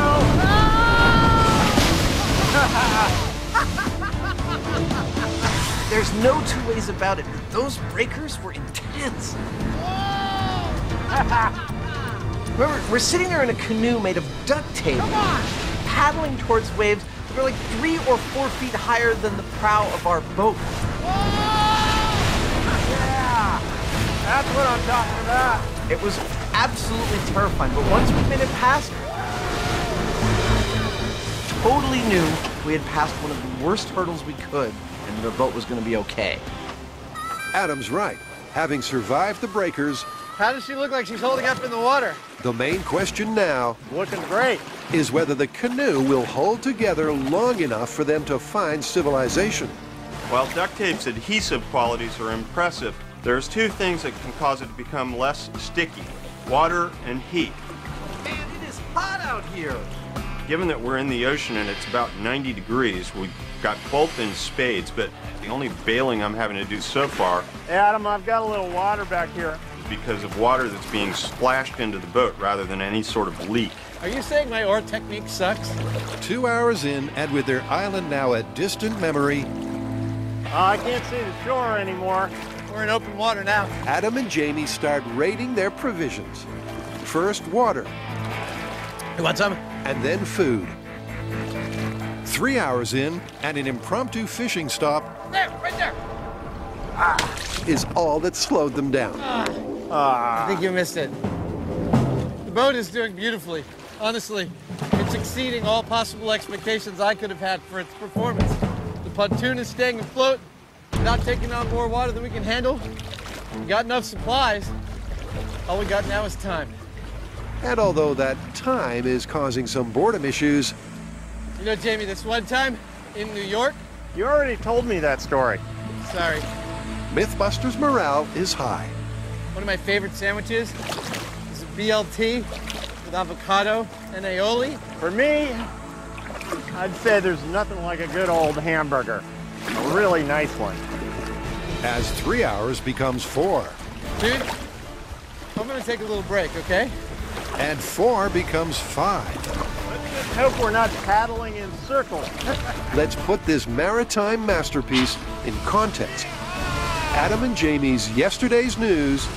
There's no two ways about it. Those breakers were intense. Remember, we're sitting there in a canoe made of duct tape. paddling towards waves that are like 3 or 4 feet higher than the prow of our boat. Yeah! That's what I'm talking about. It was absolutely terrifying, but once we made it past, totally knew we had passed one of the worst hurdles we could, and the boat was going to be okay. Adam's right. Having survived the breakers, How does she look like she's holding up in the water? the main question now Looking great. is whether the canoe will hold together long enough for them to find civilization. While duct tape's adhesive qualities are impressive, there's two things that can cause it to become less sticky: water and heat. Man, it is hot out here. Given that we're in the ocean and it's about 90 degrees, we've got both in spades, but the only bailing I'm having to do so far Hey, Adam, I've got a little water back here. is because of water that's being splashed into the boat rather than any sort of leak. Are you saying my oar technique sucks? 2 hours in, and with their island now a distant memory, I can't see the shore anymore. We're in open water now. Adam and Jamie start raiding their provisions. First water, You want some? and then food. 3 hours in, and an impromptu fishing stop There, right there. is all that slowed them down. I think you missed it. The boat is doing beautifully. Honestly, it's exceeding all possible expectations I could have had for its performance. The pontoon is staying afloat without taking on more water than we can handle. We got enough supplies. All we got now is time. And although that time is causing some boredom issues, You know, Jamie, this one time in New York... You already told me that story. Sorry. Mythbusters' morale is high. One of my favorite sandwiches is a BLT with avocado and aioli. For me, I'd say there's nothing like a good old hamburger. A really nice one. As 3 hours becomes 4, Dude, I'm gonna take a little break, okay? and 4 becomes 5. Let's just hope we're not paddling in circles. Let's put this maritime masterpiece in context. Adam and Jamie's yesterday's news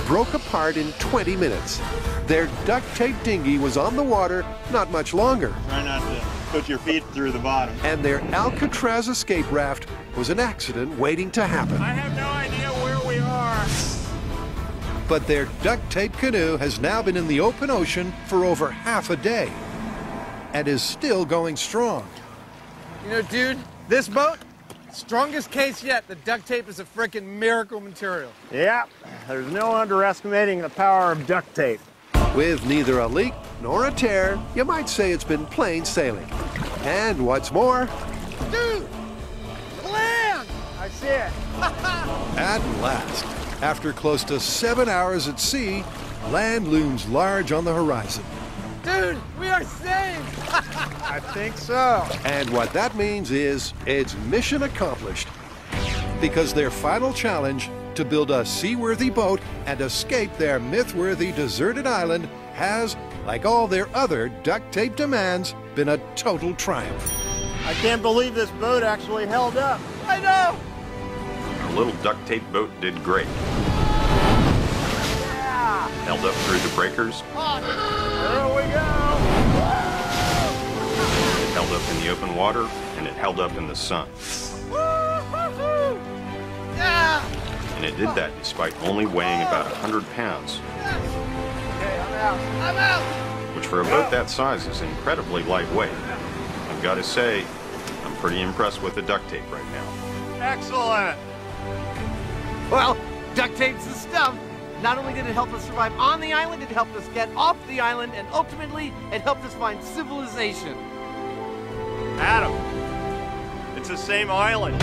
broke apart in 20 minutes. Their duct tape dinghy was on the water not much longer. Try not to put your feet through the bottom. And their Alcatraz escape raft was an accident waiting to happen. I have no idea where we are. But their duct tape canoe has now been in the open ocean for over half a day and is still going strong. You know, dude, this boat, strongest case yet. The duct tape is a frickin' miracle material. Yeah, there's no underestimating the power of duct tape. With neither a leak nor a tear, you might say it's been plain sailing. And what's more, Dude, land! I see it. at last, after close to 7 hours at sea, land looms large on the horizon. Dude, we are saved! I think so. And what that means is it's mission accomplished. Because their final challenge, to build a seaworthy boat and escape their myth-worthy deserted island, has, like all their other duct tape demands, been a total triumph. I can't believe this boat actually held up. I know! Our little duct tape boat did great. Yeah! Held up through the breakers, There we go! it held up in the open water, and it held up in the sun. Woo-hoo-hoo! Yeah! And it did that despite only weighing about 100 pounds, Okay, I'm out. I'm out! which for a boat that size is incredibly lightweight. I've got to say, I'm pretty impressed with the duct tape right now. Excellent! Well, duct tape's the stuff. Not only did it help us survive on the island, it helped us get off the island, and ultimately, it helped us find civilization. Adam, it's the same island.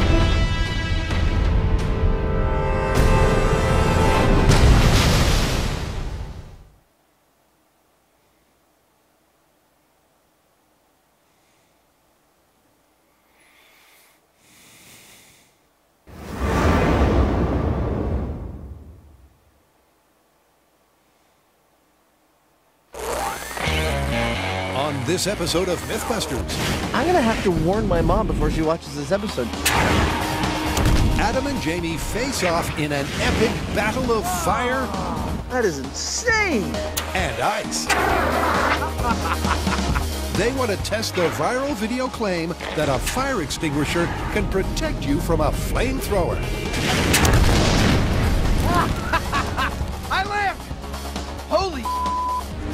On this episode of Mythbusters, I'm gonna have to warn my mom before she watches this episode. Adam and Jamie face off in an epic battle of fire That is insane! and ice. They want to test the viral video claim that a fire extinguisher can protect you from a flamethrower. I lived! Holy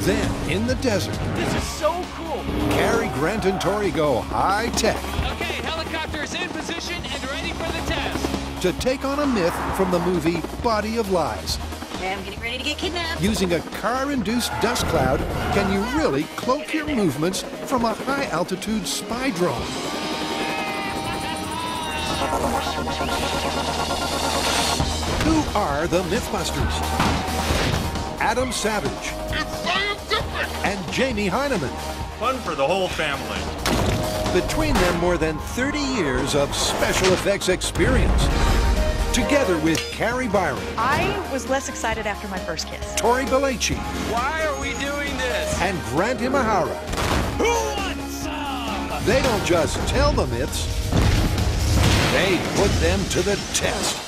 Then, in the desert, this is so cool! Cary Grant and Tori go high-tech Okay, helicopter's in position and ready for the test. to take on a myth from the movie Body of Lies. Okay, I'm getting ready to get kidnapped. Using a car-induced dust cloud, can you really cloak your movements from a high-altitude spy drone? Who are the Mythbusters? Adam Savage. It's scientific! And Jamie Heineman. Fun for the whole family. Between them, more than 30 years of special effects experience. Together with Carrie Byron, I was less excited after my first kiss. Tori Belleci, Why are we doing this? and Grant Imahara. Who wants some? They don't just tell the myths, they put them to the test.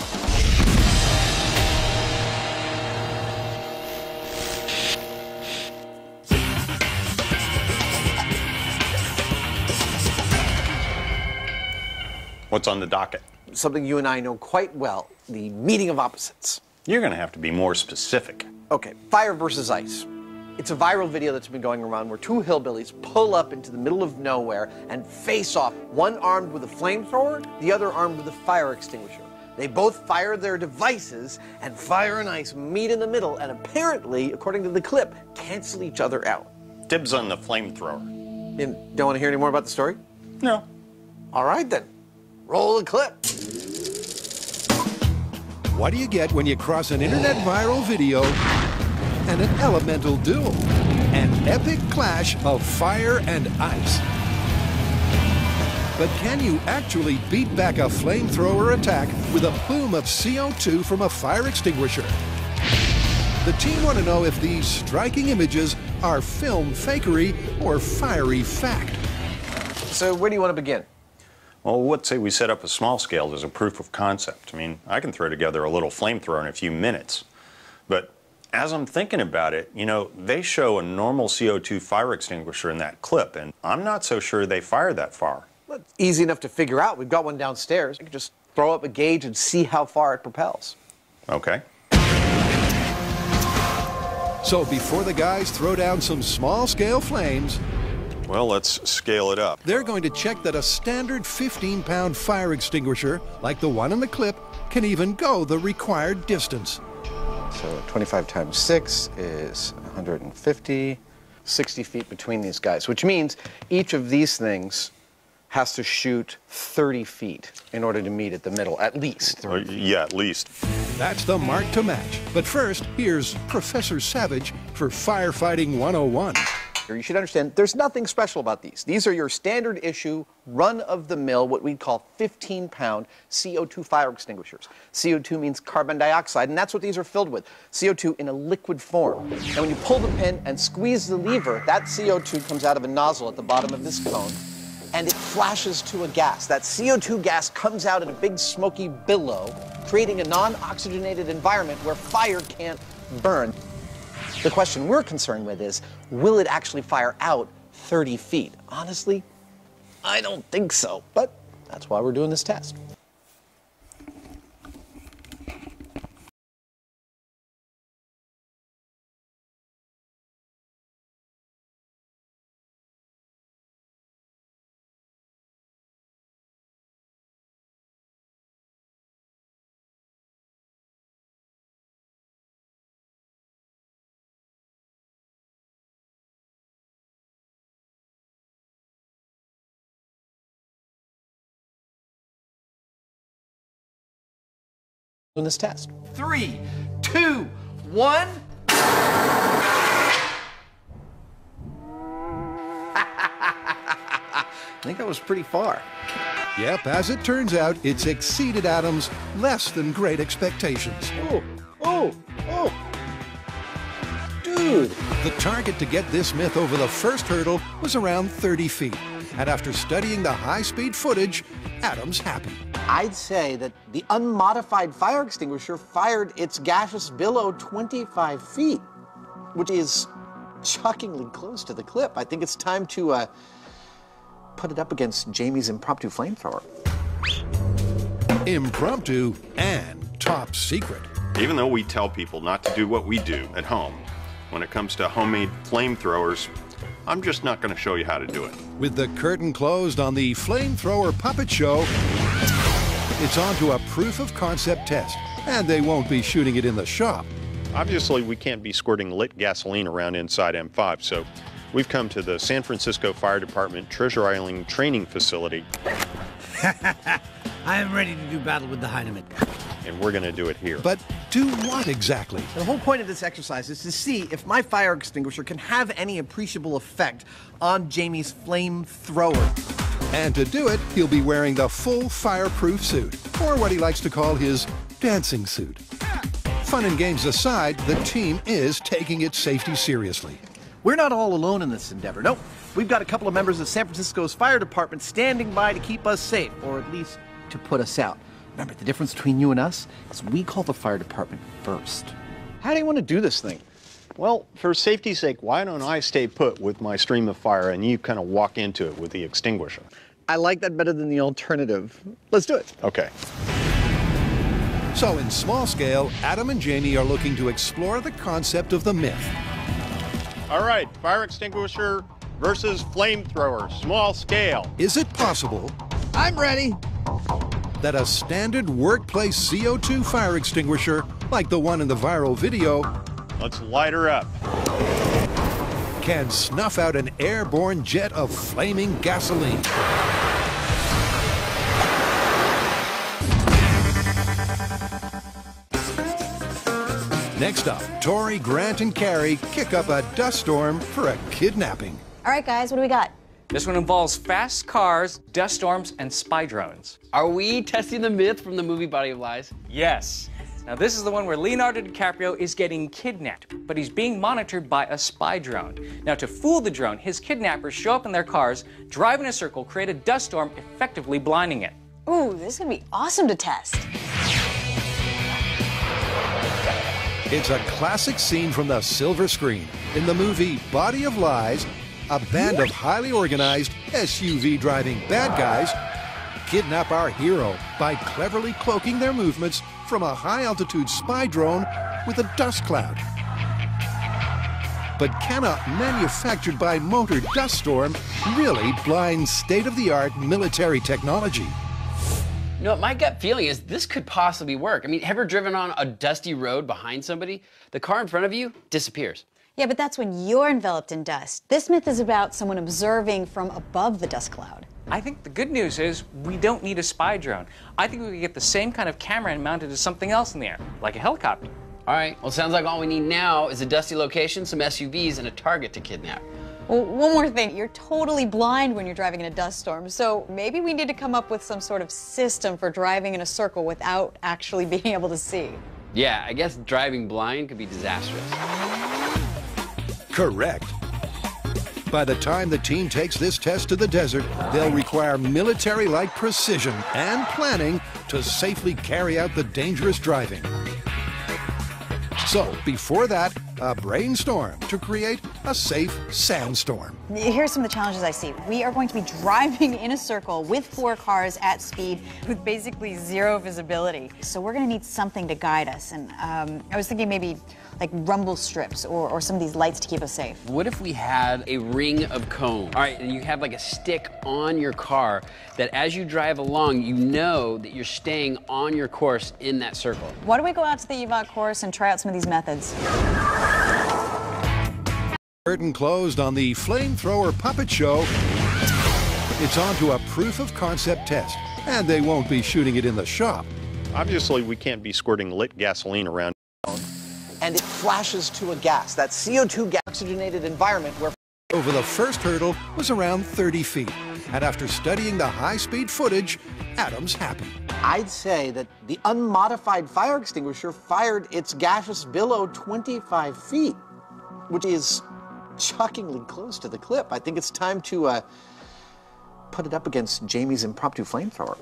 What's on the docket? Something you and I know quite well, the meeting of opposites. You're going to have to be more specific. Okay, fire versus ice. It's a viral video that's been going around where two hillbillies pull up into the middle of nowhere and face off, one armed with a flamethrower, the other armed with a fire extinguisher. They both fire their devices, and fire and ice meet in the middle, and apparently, according to the clip, cancel each other out. Dibs on the flamethrower. You don't want to hear any more about the story? No. All right, then. Roll the clip. What do you get when you cross an internet viral video and an elemental duel? An epic clash of fire and ice. But can you actually beat back a flamethrower attack with a plume of CO2 from a fire extinguisher? The team want to know if these striking images are film fakery or fiery fact. So where do you want to begin? Well, let's say we set up a small scale as a proof of concept. I mean, I can throw together a little flamethrower in a few minutes. But as I'm thinking about it, you know, they show a normal CO2 fire extinguisher in that clip, and I'm not so sure they fired that far. Well, it's easy enough to figure out. We've got one downstairs. You can just throw up a gauge and see how far it propels. Okay. So before the guys throw down some small-scale flames, well, let's scale it up. They're going to check that a standard 15-pound fire extinguisher, like the one in the clip, can even go the required distance. So 25 times 6 is 150, 60 feet between these guys, which means each of these things has to shoot 30 feet in order to meet at the middle, at least. Yeah, at least. That's the mark to match. But first, here's Professor Savage for Firefighting 101. You should understand, there's nothing special about these. These are your standard issue, run-of-the-mill, what we'd call 15-pound CO2 fire extinguishers. CO2 means carbon dioxide, and that's what these are filled with. CO2 in a liquid form. And when you pull the pin and squeeze the lever, that CO2 comes out of a nozzle at the bottom of this cone, and it flashes to a gas. That CO2 gas comes out in a big smoky billow, creating a non-oxygenated environment where fire can't burn. The question we're concerned with is, will it actually fire out 30 feet? Honestly, I don't think so, but that's why we're doing this test. In this test. 3, 2, 1. I think that was pretty far. Yep, as it turns out, it's exceeded Adam's less than great expectations. Oh, dude. The target to get this myth over the first hurdle was around 30 feet. And after studying the high-speed footage, Adam's happy. I'd say that the unmodified fire extinguisher fired its gaseous billow 25 feet, which is shockingly close to the clip. I think it's time to put it up against Jamie's impromptu flamethrower. Impromptu and top secret. Even though we tell people not to do what we do at home, when it comes to homemade flamethrowers, I'm just not going to show you how to do it. With the curtain closed on the flamethrower puppet show, it's on to a proof of concept test, and they won't be shooting it in the shop. Obviously, we can't be squirting lit gasoline around inside M5, so we've come to the San Francisco Fire Department Treasure Island Training Facility. I am ready to do battle with the Heinemann. And we're going to do it here. But do what exactly? The whole point of this exercise is to see if my fire extinguisher can have any appreciable effect on Jamie's flamethrower. And to do it, he'll be wearing the full fireproof suit, or what he likes to call his dancing suit. Fun and games aside, the team is taking its safety seriously. We're not all alone in this endeavor. Nope. We've got a couple of members of San Francisco's fire department standing by to keep us safe, or at least to put us out. Remember, the difference between you and us is we call the fire department first. How do you want to do this thing? Well, for safety's sake, why don't I stay put with my stream of fire and you kind of walk into it with the extinguisher? I like that better than the alternative. Let's do it. Okay. So in small scale, Adam and Jamie are looking to explore the concept of the myth. All right, fire extinguisher versus flamethrower, small scale. Is it possible I'm ready. that a standard workplace CO2 fire extinguisher, like the one in the viral video, Let's light her up. can snuff out an airborne jet of flaming gasoline? Next up, Tori, Grant, and Carrie kick up a dust storm for a kidnapping. All right, guys, what do we got? This one involves fast cars, dust storms, and spy drones. Are we testing the myth from the movie Body of Lies? Yes. Now, this is the one where Leonardo DiCaprio is getting kidnapped, but he's being monitored by a spy drone. Now, to fool the drone, his kidnappers show up in their cars, drive in a circle, create a dust storm, effectively blinding it. Ooh, this is gonna be awesome to test. It's a classic scene from the silver screen. In the movie Body of Lies, a band of highly organized SUV-driving bad guys kidnap our hero by cleverly cloaking their movements from a high-altitude spy drone with a dust cloud. But can a manufactured by motor dust storm really blind state-of-the-art military technology? You know, my gut feeling is this could possibly work. I mean, have you ever driven on a dusty road behind somebody? The car in front of you disappears. Yeah, but that's when you're enveloped in dust. This myth is about someone observing from above the dust cloud. I think the good news is we don't need a spy drone. I think we could get the same kind of camera and mount it to something else in the air, like a helicopter. All right, well, sounds like all we need now is a dusty location, some SUVs, and a target to kidnap. Well, one more thing, you're totally blind when you're driving in a dust storm, so maybe we need to come up with some sort of system for driving in a circle without actually being able to see. Yeah, I guess driving blind could be disastrous. Correct. By the time the team takes this test to the desert, they'll require military-like precision and planning to safely carry out the dangerous driving. So, before that, a brainstorm to create a safe sandstorm. Here's some of the challenges I see. We are going to be driving in a circle with 4 cars at speed with basically 0 visibility. So we're going to need something to guide us. And I was thinking maybe like rumble strips or some of these lights to keep us safe. What if we had a ring of cone? All right, and you have like a stick on your car that as you drive along, you know that you're staying on your course in that circle. Why don't we go out to the EVOT course and try out some of these methods? Curtain closed on the flamethrower puppet show. It's on to a proof of concept test, and they won't be shooting it in the shop. Obviously, we can't be squirting lit gasoline around. And it flashes to a gas, that CO2 gas oxygenated environment where... Over the first hurdle was around 30 feet, and after studying the high-speed footage, Adam's happy. I'd say that the unmodified fire extinguisher fired its gaseous billow 25 feet, which is shockingly close to the clip. I think it's time to put it up against Jamie's impromptu flamethrower.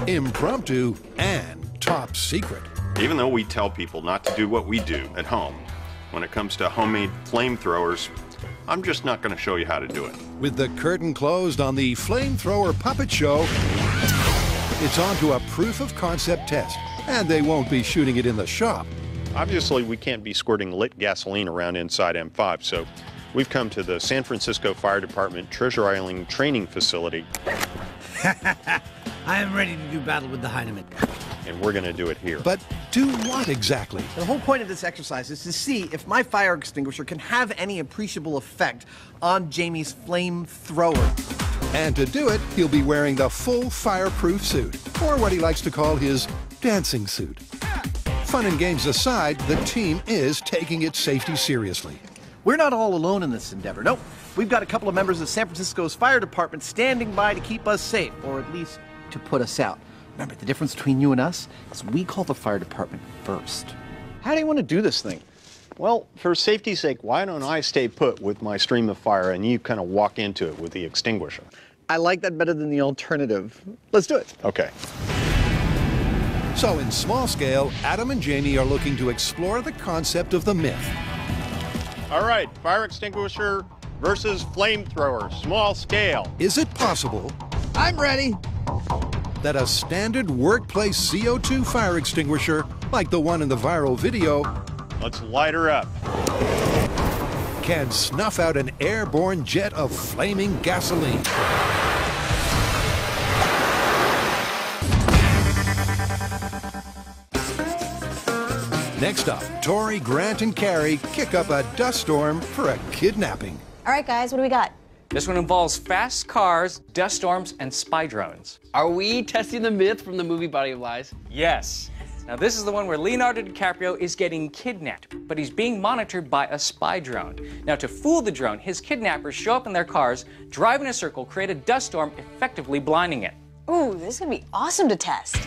Impromptu and top secret. Even though we tell people not to do what we do at home, when it comes to homemade flamethrowers, I'm just not going to show you how to do it. With the curtain closed on the flamethrower puppet show, it's on to a proof of concept test, and they won't be shooting it in the shop. Obviously, we can't be squirting lit gasoline around inside M5, so we've come to the San Francisco Fire Department Treasure Island Training Facility. I am ready to do battle with the Heinemann. And we're going to do it here. But do what exactly? The whole point of this exercise is to see if my fire extinguisher can have any appreciable effect on Jamie's flamethrower. And to do it, he'll be wearing the full fireproof suit, or what he likes to call his dancing suit. Fun and games aside, the team is taking its safety seriously. We're not all alone in this endeavor. Nope. We've got a couple of members of San Francisco's fire department standing by to keep us safe, or at least to put us out. Remember, the difference between you and us is we call the fire department first. How do you want to do this thing? Well, for safety's sake, why don't I stay put with my stream of fire and you kind of walk into it with the extinguisher? I like that better than the alternative. Let's do it. Okay. So in small scale, Adam and Jamie are looking to explore the concept of the myth. All right, fire extinguisher versus flamethrower, small scale. Is it possible I'm ready. that a standard workplace CO2 fire extinguisher, like the one in the viral video, Let's light her up. can snuff out an airborne jet of flaming gasoline? Next up, Tori, Grant, and Carrie kick up a dust storm for a kidnapping. All right, guys, what do we got? This one involves fast cars, dust storms, and spy drones. Are we testing the myth from the movie Body of Lies? Yes. Now, this is the one where Leonardo DiCaprio is getting kidnapped, but he's being monitored by a spy drone. Now, to fool the drone, his kidnappers show up in their cars, drive in a circle, create a dust storm, effectively blinding it. Ooh, this is gonna be awesome to test.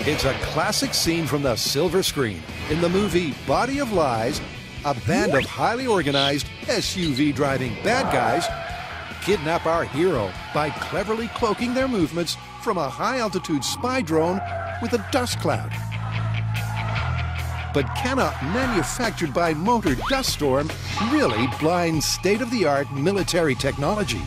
It's a classic scene from the silver screen. In the movie Body of Lies, a band of highly organized SUV-driving bad guys kidnap our hero by cleverly cloaking their movements from a high-altitude spy drone with a dust cloud. But can a manufactured by motor dust storm really blind state-of-the-art military technology?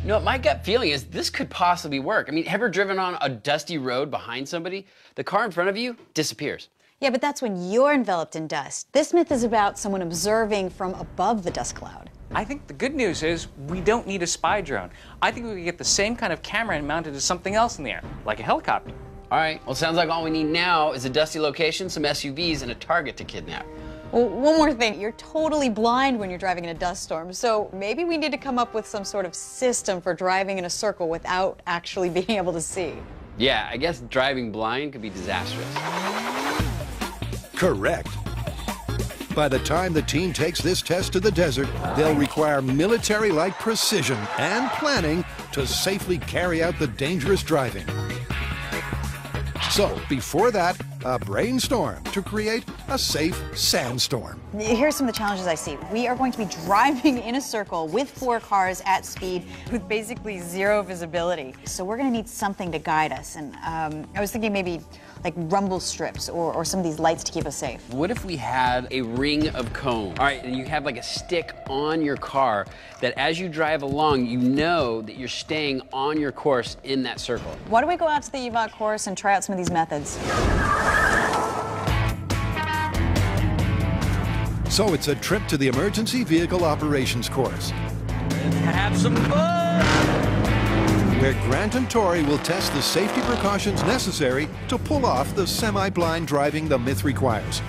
You know, my gut feeling is this could possibly work. I mean, ever driven on a dusty road behind somebody? The car in front of you disappears. Yeah, but that's when you're enveloped in dust. This myth is about someone observing from above the dust cloud. I think the good news is we don't need a spy drone. I think we could get the same kind of camera and mount it to something else in the air, like a helicopter. All right, well, sounds like all we need now is a dusty location, some SUVs, and a target to kidnap. Well, one more thing, you're totally blind when you're driving in a dust storm, so maybe we need to come up with some sort of system for driving in a circle without actually being able to see. Yeah, I guess driving blind could be disastrous. Correct. By the time the team takes this test to the desert, they'll require military-like precision and planning to safely carry out the dangerous driving. So, before that, a brainstorm to create a safe sandstorm. Here's some of the challenges I see. We are going to be driving in a circle with 4 cars at speed with basically zero visibility. So we're going to need something to guide us. And I was thinking maybe like rumble strips or some of these lights to keep us safe. What if we had a ring of cone? All right, and you have like a stick on your car that as you drive along, you know that you're staying on your course in that circle. Why don't we go out to the EVOT course and try out some of these methods? So it's a trip to the emergency vehicle operations course. Let's have some fun! Where Grant and Tori will test the safety precautions necessary to pull off the semi-blind driving the myth requires.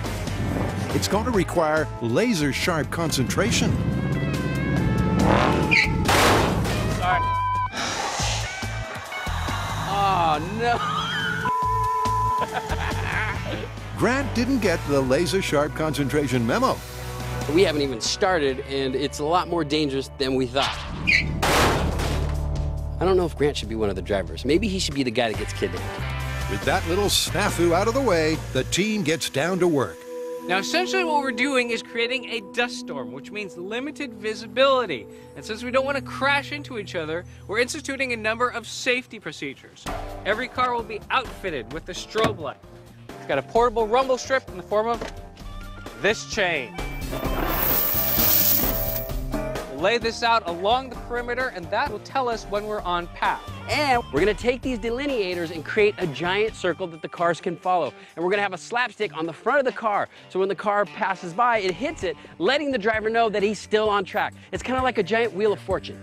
It's going to require laser-sharp concentration. Sorry. Oh, no. Grant didn't get the laser-sharp concentration memo. We haven't even started, and it's a lot more dangerous than we thought. I don't know if Grant should be one of the drivers. Maybe he should be the guy that gets kidnapped. With that little snafu out of the way, the team gets down to work. Now, essentially what we're doing is creating a dust storm, which means limited visibility. And since we don't want to crash into each other, we're instituting a number of safety procedures. Every car will be outfitted with a strobe light, We've got a portable rumble strip in the form of this chain. We'll lay this out along the perimeter, and that will tell us when we're on path. And we're gonna take these delineators and create a giant circle that the cars can follow. And we're gonna have a slapstick on the front of the car, so when the car passes by, it hits it, letting the driver know that he's still on track. It's kind of like a giant wheel of fortune.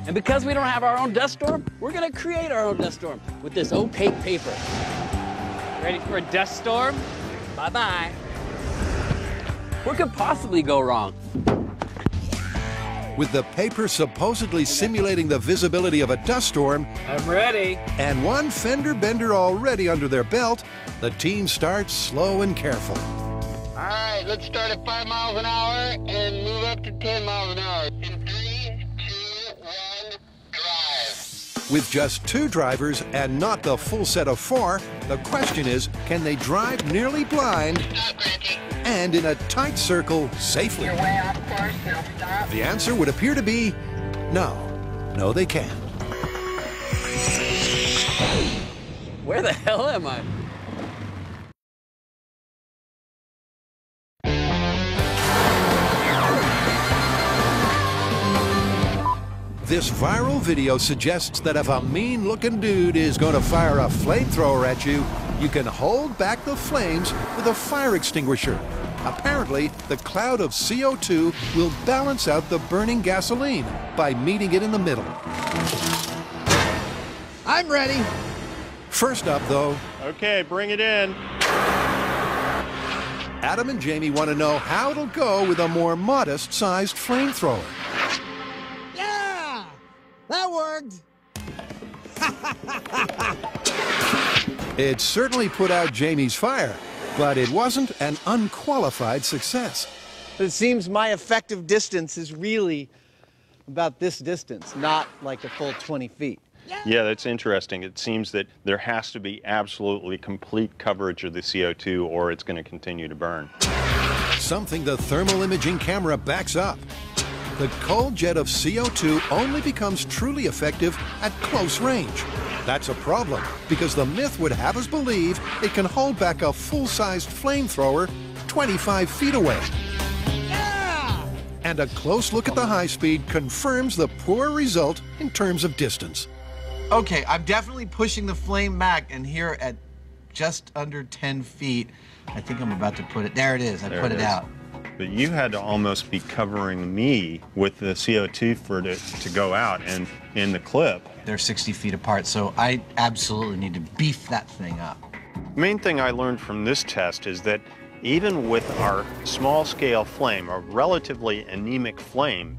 And because we don't have our own dust storm, we're gonna create our own dust storm with this opaque paper. Ready for a dust storm? Bye-bye. What could possibly go wrong? With the paper supposedly simulating the visibility of a dust storm, I'm ready. And one fender bender already under their belt, the team starts slow and careful. All right, let's start at 5 miles an hour and move up to 10 miles an hour. In 3, 2, 1, drive. With just 2 drivers and not the full set of 4, the question is, can they drive nearly blind and in a tight circle safely? You're way off course, now stop. The answer would appear to be no. No, they can't. Where the hell am I? This viral video suggests that if a mean-looking dude is going to fire a flamethrower at you, you can hold back the flames with a fire extinguisher. Apparently, the cloud of CO2 will balance out the burning gasoline by meeting it in the middle. I'm ready. First up, though... Okay, bring it in. Adam and Jamie want to know how it'll go with a more modest-sized flamethrower. Yeah! That worked. It certainly put out Jamie's fire, but it wasn't an unqualified success. But it seems my effective distance is really about this distance, not like a full 20 feet. Yeah, that's interesting. It seems that there has to be absolutely complete coverage of the CO2 or it's going to continue to burn. Something the thermal imaging camera backs up. The cold jet of CO2 only becomes truly effective at close range. That's a problem, because the myth would have us believe it can hold back a full-sized flamethrower 25 feet away. Yeah! And a close look at the high speed confirms the poor result in terms of distance. Okay, I'm definitely pushing the flame back, and here at just under 10 feet, I think I'm about to put it. There it is. I put it out. But you had to almost be covering me with the CO2 for it to go out, and in the clip. They're 60 feet apart, so I absolutely need to beef that thing up. The main thing I learned from this test is that even with our small-scale flame, a relatively anemic flame,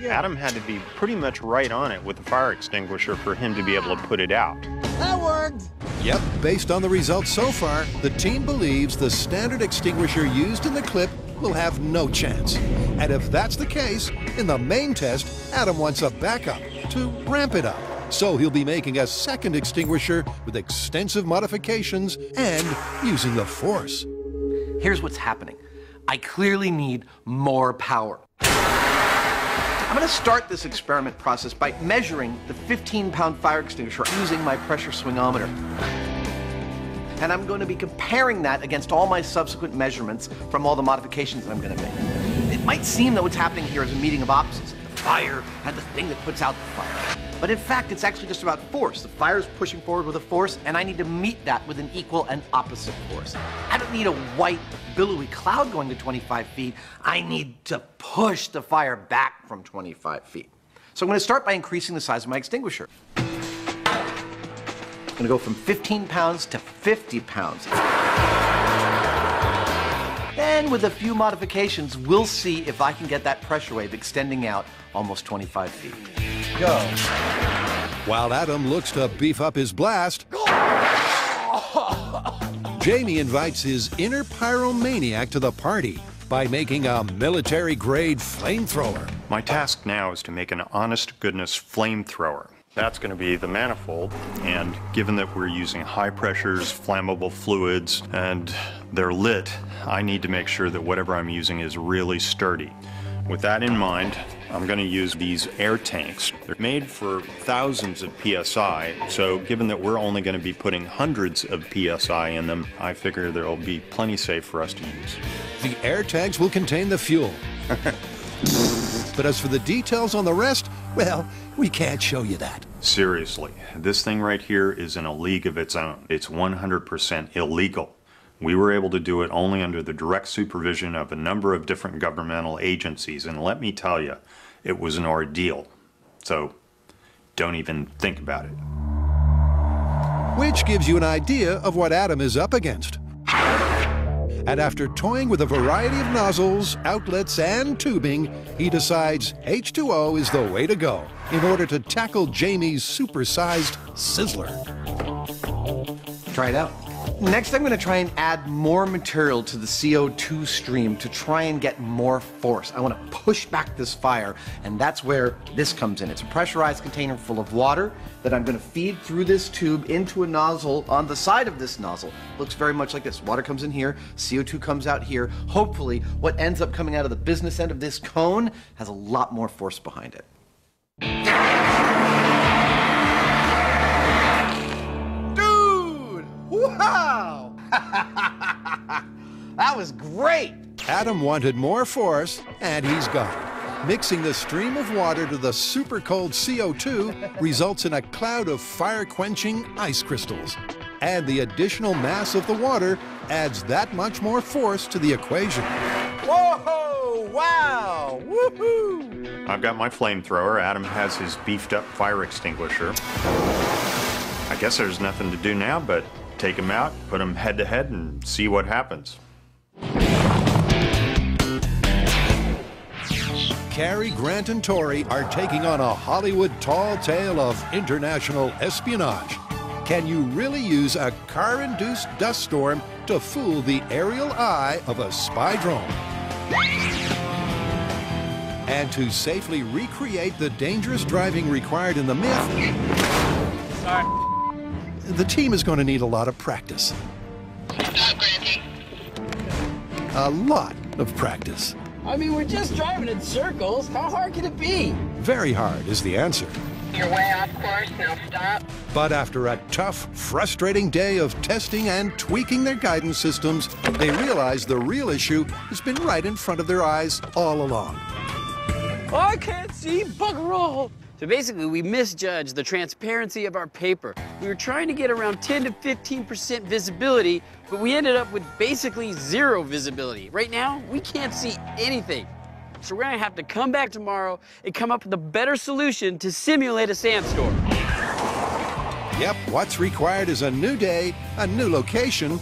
Adam had to be pretty much right on it with the fire extinguisher for him to be able to put it out. That worked. Yep, based on the results so far, the team believes the standard extinguisher used in the clip will have no chance. And if that's the case, in the main test, Adam wants a backup to ramp it up. So he'll be making a second extinguisher with extensive modifications and using the force. Here's what's happening. I clearly need more power. I'm going to start this experiment process by measuring the 15-pound fire extinguisher using my pressure swingometer. And I'm going to be comparing that against all my subsequent measurements from all the modifications that I'm going to make. It might seem that what's happening here is a meeting of opposites, the fire and the thing that puts out the fire. But in fact, it's actually just about force. The fire is pushing forward with a force, and I need to meet that with an equal and opposite force. I don't need a white, billowy cloud going to 25 feet. I need to push the fire back from 25 feet. So I'm going to start by increasing the size of my extinguisher. I'm going to go from 15 pounds to 50 pounds. Then, with a few modifications, we'll see if I can get that pressure wave extending out almost 25 feet. Go. While Adam looks to beef up his blast, Jamie invites his inner pyromaniac to the party by making a military-grade flamethrower. My task now is to make an honest-to-goodness flamethrower. That's going to be the manifold, and given that we're using high pressures, flammable fluids, and they're lit, I need to make sure that whatever I'm using is really sturdy. With that in mind, I'm going to use these air tanks. They're made for thousands of PSI, so given that we're only going to be putting hundreds of PSI in them, I figure they'll be plenty safe for us to use. The air tanks will contain the fuel. But as for the details on the rest, well, we can't show you that. Seriously, this thing right here is in a league of its own. It's 100% illegal. We were able to do it only under the direct supervision of a number of different governmental agencies, and let me tell you, it was an ordeal. So, don't even think about it. Which gives you an idea of what Adam is up against. And after toying with a variety of nozzles, outlets, and tubing, he decides H2O is the way to go in order to tackle Jamie's supersized sizzler. Try it out. Next, I'm going to try and add more material to the CO2 stream to try and get more force. I want to push back this fire, and that's where this comes in. It's a pressurized container full of water that I'm going to feed through this tube into a nozzle on the side of this nozzle. Looks very much like this. Water comes in here, CO2 comes out here. Hopefully, what ends up coming out of the business end of this cone has a lot more force behind it. Wow! That was great! Adam wanted more force, and he's got it. Mixing the stream of water to the super cold CO2 results in a cloud of fire-quenching ice crystals. And the additional mass of the water adds that much more force to the equation. Whoa! Wow! Woohoo! I've got my flamethrower. Adam has his beefed-up fire extinguisher. I guess there's nothing to do now but take them out, put them head-to-head, and see what happens. Cary, Grant, and Tori are taking on a Hollywood tall tale of international espionage. Can you really use a car-induced dust storm to fool the aerial eye of a spy drone? And to safely recreate the dangerous driving required in the myth, Sorry. the team is going to need a lot of practice. A lot of practice. I mean, we're just driving in circles. How hard can it be? Very hard is the answer. You're way off course, now stop. But after a tough, frustrating day of testing and tweaking their guidance systems, they realize the real issue has been right in front of their eyes all along. I can't see bugger all. So basically, we misjudged the transparency of our paper. We were trying to get around 10 to 15% visibility, but we ended up with basically zero visibility. Right now, we can't see anything. So we're gonna have to come back tomorrow and come up with a better solution to simulate a sandstorm. Yep, what's required is a new day, a new location,